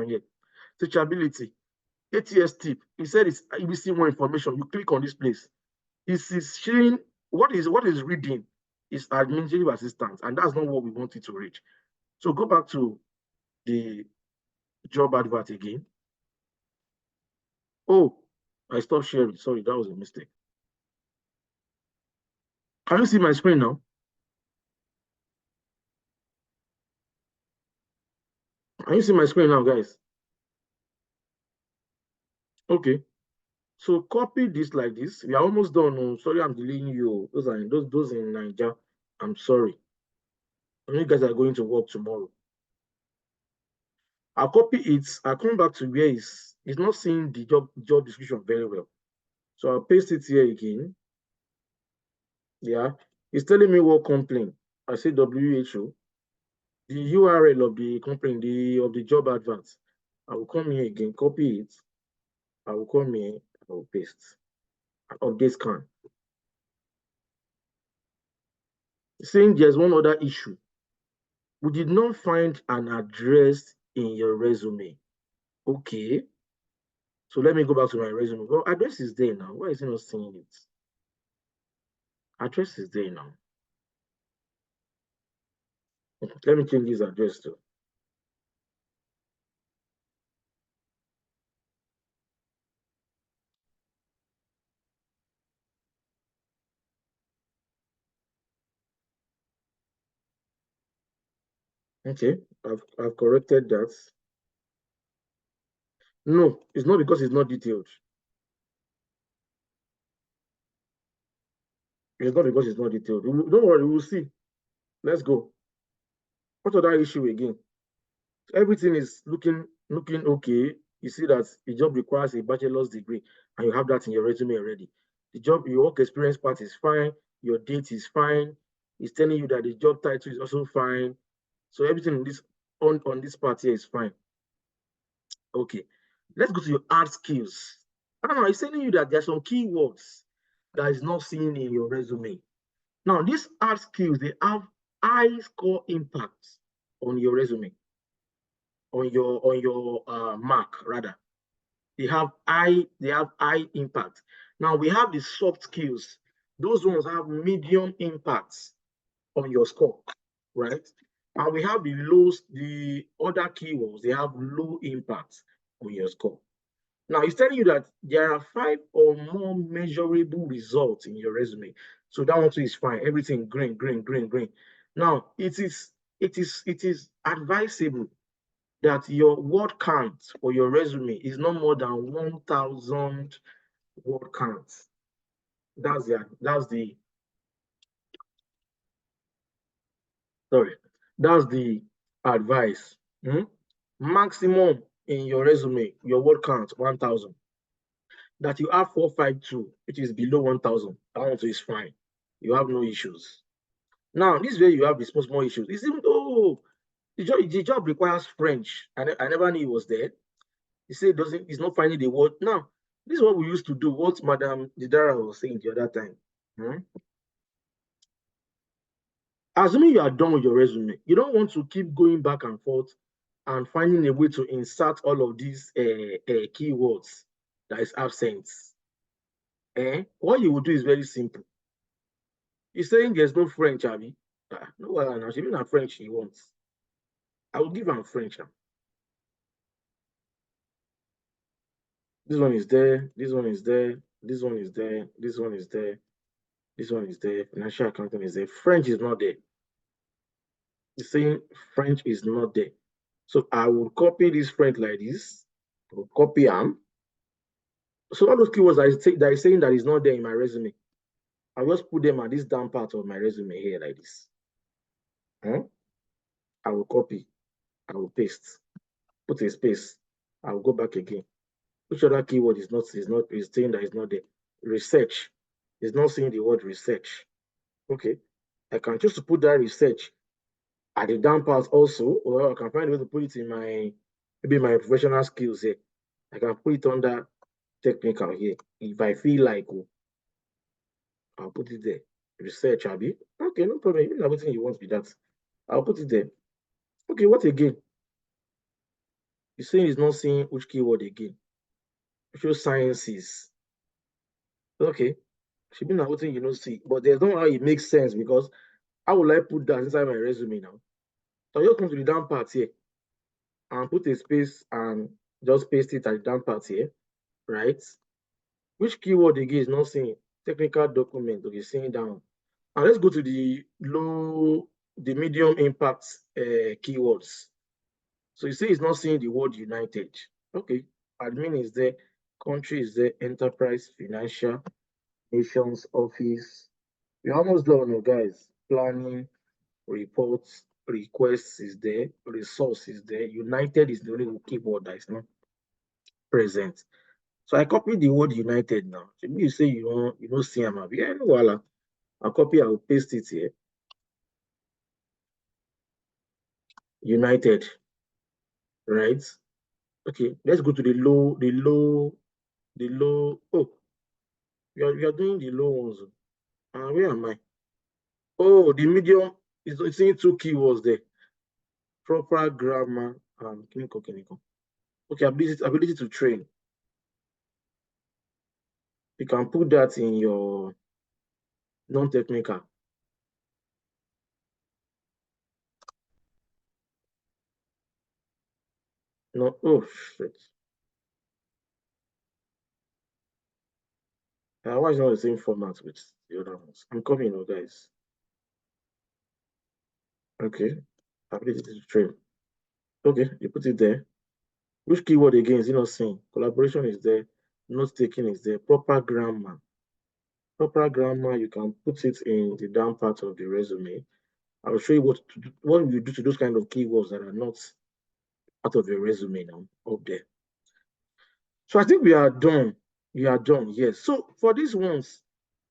here. Teachability. ATS tip. He said if you see more information, you click on this place. This is showing what is reading is administrative assistance, and that's not what we wanted to read. So go back to the job advert again. Oh, I stopped sharing. Sorry, that was a mistake. Can you see my screen now? Can you see my screen now, guys? Okay. So copy this like this. We are almost done. Oh, sorry, I'm delaying you. Those in Nigeria. I'm sorry. I know you guys are going to work tomorrow. I'll copy it. I'll come back to where it's not seeing the job description very well. So I'll paste it here again. Yeah, it's telling me what complaint. I say WHO. The URL of the complaint, of the job advert. I will come here again, copy it. I will come here, I will paste. Update scan. Saying there's one other issue. We did not find an address in your resume. Okay. So let me go back to my resume. Well, address is there now. Why is he not seeing it? Address is there now. Let me change this address too. Okay, I've corrected that. No, it's not because it's not detailed. It's not because it's not detailed. Don't worry, we'll see. Let's go. What other issue again? Everything is looking okay. You see that the job requires a bachelor's degree, and you have that in your resume already. The job, your work experience part is fine. Your date is fine. It's telling you that the job title is also fine. So everything in this on this part here is fine. Okay, let's go to your hard skills. I don't know. It's telling you that there's some keywords that is not seen in your resume. Now, these hard skills, they have high score impact on your resume, on your mark rather. They have high impact. Now we have the soft skills. Those ones have medium impacts on your score, right? And we have the other keywords, they have low impact on your score. Now it's telling you that there are 5 or more measurable results in your resume. So that one too is fine. Everything green. Now it is advisable that your word count for your resume is not more than 1,000 word counts. That's the advice. Maximum in your resume, your word count 1,000. That you have 452, which is below 1,000. That one is fine. You have no issues. Now, this way you have the small issues. It's even though the job requires French. I never knew it was there. He said he's not finding the word. Now, this is what we used to do, what Madam Didara was saying the other time. assuming you are done with your resume, you don't want to keep going back and forth and finding a way to insert all of these keywords that is absent. What you will do is very simple. You're saying there's no French, Abby? No, she even a French she wants. I will give her French. This one is there, this one is there, this one is there, this one is there, this one is there, financial accounting is there. French is not there. It's saying French is not there. So I will copy this French like this. I will copy them. So all those keywords that is saying that is not there in my resume, I'll just put them at this down part of my resume here like this. I will copy, I will paste, put a space, I will go back again. Which other keyword is saying that is not there? Research is not saying the word research. Okay, I can choose to put that research at the down part also, or I can find a way to put it in maybe my professional skills here. I can put it under technical here. If I feel like, I'll put it there. Research, Abby. Okay, no problem. Even everything you want be that. I'll put it there. Okay, what again? You're saying it's not saying which keyword again. Social sciences. Okay. Should be everything you see. But there's no how it makes sense because how will I put that inside my resume now? So I just come to the down part here and put a space and just paste it at the down part here, right? Which keyword again is not saying technical document? Okay, saying down. And let's go to the medium impact keywords. So you see it's not saying the word United. Okay, admin is there, country is there, enterprise, financial, nations, office. We're almost done, guys. Planning, reports, requests is there, resource is there. United is the only keyword that is not present. So I copy the word United now. Maybe you say you don't see them. Yeah, no, voila. I'll copy, I'll paste it here. United, right? Okay, let's go to the low. Oh, we are doing the low ones. Where am I? Oh, the medium is saying two keywords there. Proper grammar and clinical. Okay, ability to train. You can put that in your non-technical. No, oh shit. Why is it not the same format with the other ones? I'm copying you guys. Okay, ability to train. Okay, you put it there. Which keyword again is it not saying? Collaboration is there. Note taking is there. Proper grammar. Proper grammar, you can put it in the down part of the resume. I will show you what you do to those kind of keywords that are not out of your resume now, up there. So I think we are done. We are done, yes. So for these ones,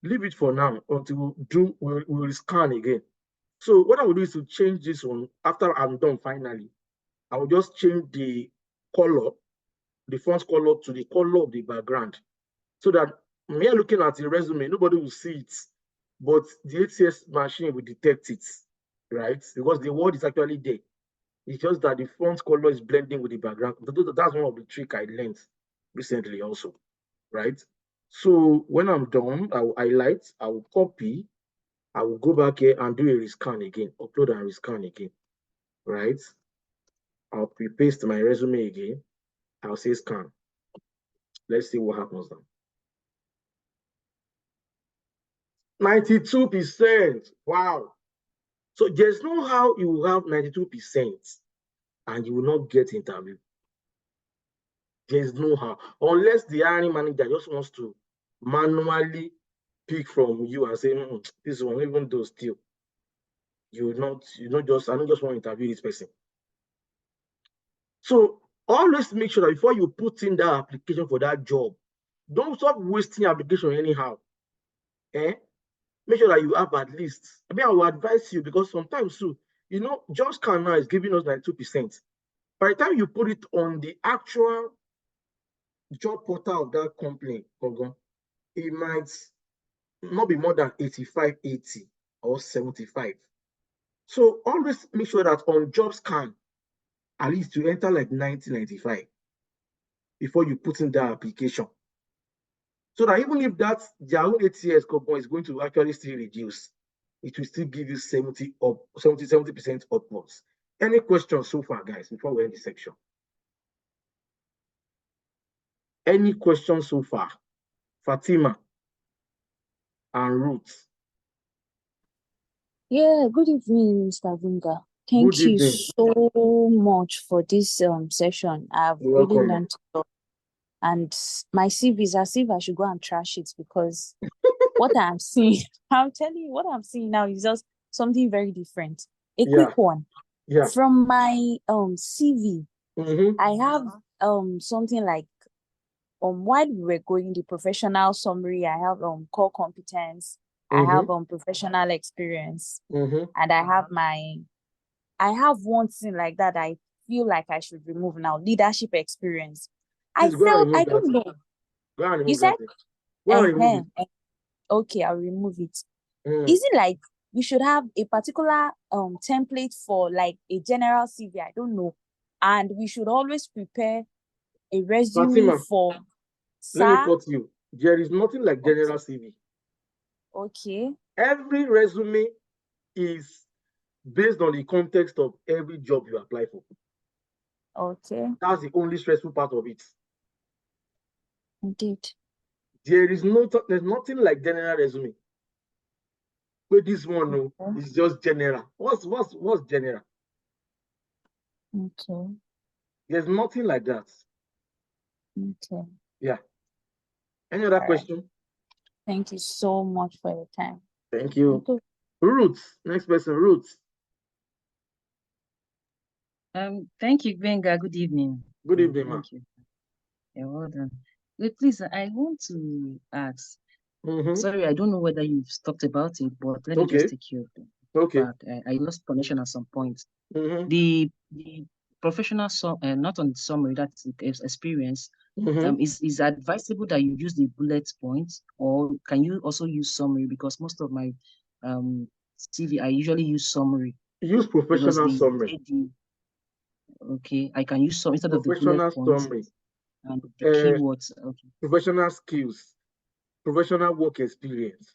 leave it for now until we'll scan again. So what I will do is to change this one after I'm done finally. I will just change the color, the font color to the color of the background so that when you're looking at the resume, nobody will see it, but the ATS machine will detect it, right? Because the word is actually there. It's just that the font color is blending with the background. That's one of the trick I learned recently also, right? So when I'm done, I will highlight, I will copy, I will go back here and do a rescan again, upload and rescan again, right? I'll paste my resume again. I'll say scan. Let's see what happens now. 92%. Wow. So there's no how you will have 92% and you will not get interview. There's no how. Unless the hiring manager just wants to manually pick from you and say, this one, even though still, I don't just want to interview this person. So always make sure that before you put in that application for that job, don't stop wasting application anyhow. Make sure that you have at least, I will advise you because sometimes too, Jobscan now is giving us 92%. By the time you put it on the actual job portal of that company, it might not be more than 85, 80 or 75. So always make sure that on Jobscan, at least you enter like 1995 before you put in that application. So that even if that's their own ATS coupon is going to actually still reduce, it will still give you 70% upwards. Any questions so far, guys, before we end the section? Any questions so far? Fatima and Ruth. Yeah, good evening, Mr. Gbenga. Thank you so much for this session. I've really learned a lot. And my CV is as if I should go and trash it, because what I'm seeing, I'm telling you, what I'm seeing now is just something very different. A quick one. Yeah. From my CV, I have something like while we were going the professional summary, I have core competence, I have professional experience, and I have one thing like that I feel like I should remove now, leadership experience. I don't know. You said, okay, I'll remove it. Is it like we should have a particular template for like a general CV? I don't know. And we should always prepare a resume Fatima, for. Let me cut you. There is nothing like general CV. Okay. Every resume is based on the context of every job you apply for. Okay. That's the only stressful part of it. Indeed. There's nothing like general resume. But this one is just general. What's general? Okay. There's nothing like that. Okay. Yeah. Any other question? Thank you so much for your time. Thank you. Ruth, next person, Ruth. Thank you, Gbenga. Good evening. Good evening, ma'am. Thank you. Yeah, well done. Wait, please, I want to ask. Sorry, I don't know whether you've talked about it, but let me just take you back. I lost connection at some point. The professional not on summary, that's experience. Is advisable that you use the bullet points, or can you also use summary? Because most of my CV, I usually use summary. Use professional summary. Okay, I can use some instead of the bullet points and the keywords. Okay. Professional skills, professional work experience.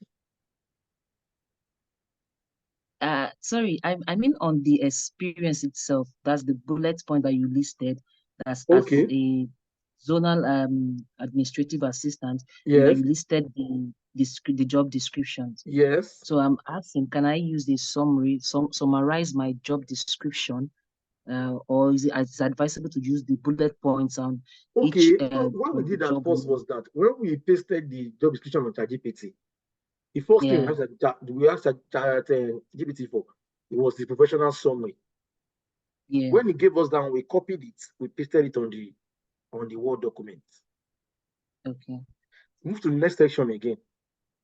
Sorry, I mean on the experience itself. That's the bullet point that you listed. That's as a zonal administrative assistant. Yes. You listed the job descriptions. Yes. So I'm asking, can I use the summary, summarize my job description, or is it advisable to use the bullet points on each? What we did at first was that when we pasted the job description on Chat GPT, the first thing we asked Chat GPT for, it was the professional summary. Yeah. When it gave us that, we copied it, we pasted it on the Word document. Okay. Move to the next section again.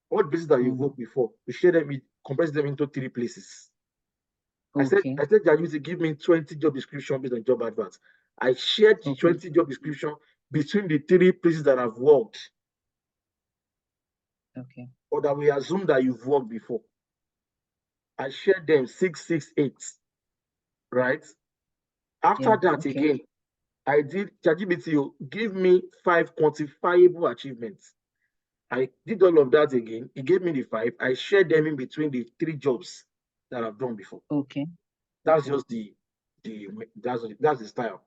What places that you've worked before? We share them, compress them into 3 places. Okay. I said that you give me 20 job description based on job adverts. I shared the 20 job description between the 3 places that I've worked. Okay. Or that we assume that you've worked before. I shared them 6, 6, 8. Right? After that, again, I did ChatGPT give me 5 quantifiable achievements. I did all of that again. It gave me the 5. I shared them in between the 3 jobs that I've done before. Okay. That's just that's the style.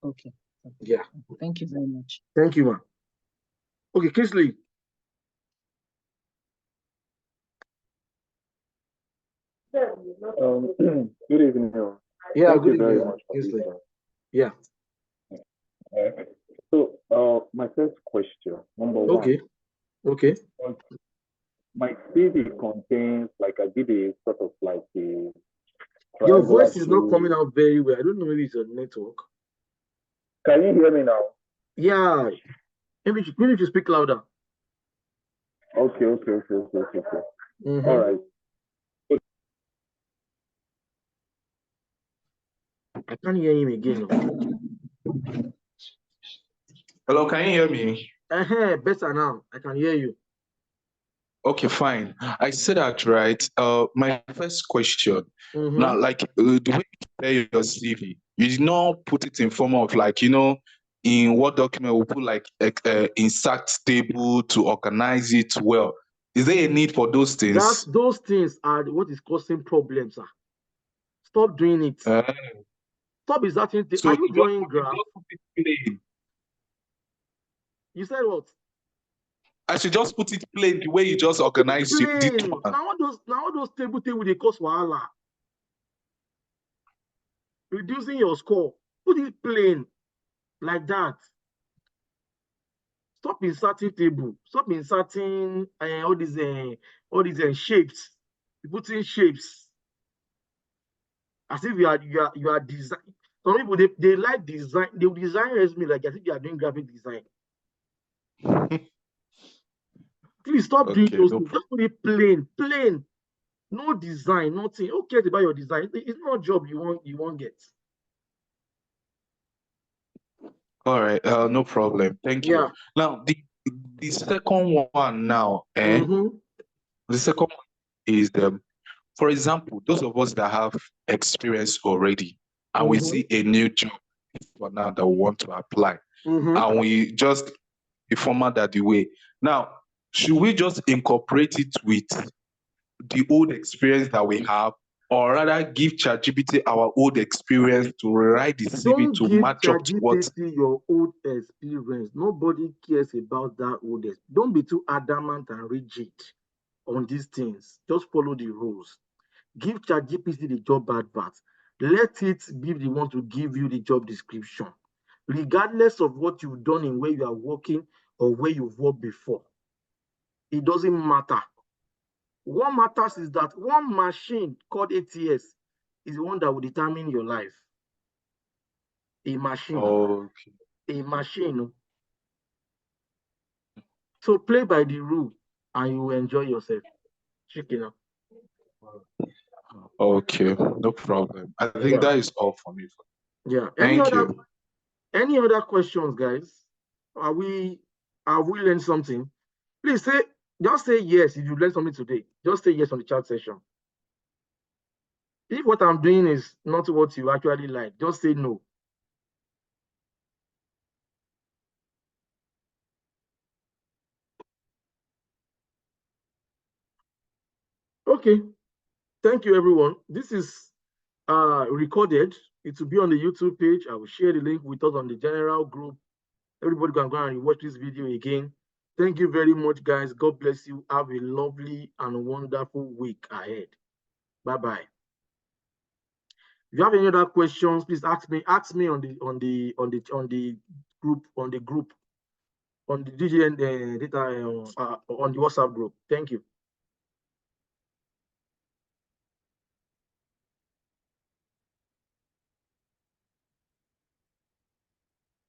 Okay. Yeah. Thank you very much. Thank you, man. Okay, Kisley. Good evening. Yeah, Thank good you very evening, much. Kisley. Yeah. So, my first question, number 1. Okay. My CV contains, like, I did a sort of like a. Your voice is not coming out very well. I don't know, maybe it's a network. Can you hear me now? Yeah. Maybe you speak louder. Okay. All right. I can't hear him again. Hello, can you hear me? Better now. I can hear you. Okay, fine. I said that right. My first question now, like the way you prepare your CV, you did not put it in form of like, in what document we put like insert table to organize it well. Is there a need for those things? Those things are what is causing problems, sir. Stop doing it. Stop inserting things. So are you drawing graph? You said what? I should just put it plain the way you just organized it. Now all those table they cause wahala. Reducing your score. Put it plain like that. Stop inserting table. Stop inserting all these shapes. Putting shapes. As if you are design. Some people they like design. They will design resume like as if you are doing graphic design. Please stop doing those things. Just put it plain. No design, nothing. Who cares about your design? It's not a job you won't get. All right, no problem. Thank you. Now the second one now, the second one is for example, those of us that have experience already and we see a new job for now that we want to apply, and we just the format that the way. Now, should we just incorporate it with the old experience that we have, or rather give Chat GPT our old experience to rewrite the CV to match up to what? Don't give your old experience. Nobody cares about that old experience. Don't be too adamant and rigid on these things. Just follow the rules. Give Chat GPT the job advert. Let it be the one to give you the job description, regardless of what you've done in where you are working or where you've worked before. It doesn't matter. What matters is that one machine called ATS is the one that will determine your life. A machine. Okay. A machine. So play by the rule and you will enjoy yourself. Chicken. Okay, no problem. I think that is all for me. Yeah. Thank you. Any other questions, guys? Have we learned something? Please just say yes if you learned something today. Just say yes on the chat session. If what I'm doing is not what you actually like, just say no. Okay. Thank you, everyone. This is recorded. It will be on the YouTube page. I will share the link with us on the general group. Everybody can go and watch this video again. Thank you very much, guys. God bless you. Have a lovely and wonderful week ahead. Bye-bye. If you have any other questions, please ask me. Ask me on the group, on the DGN data on the WhatsApp group. Thank you.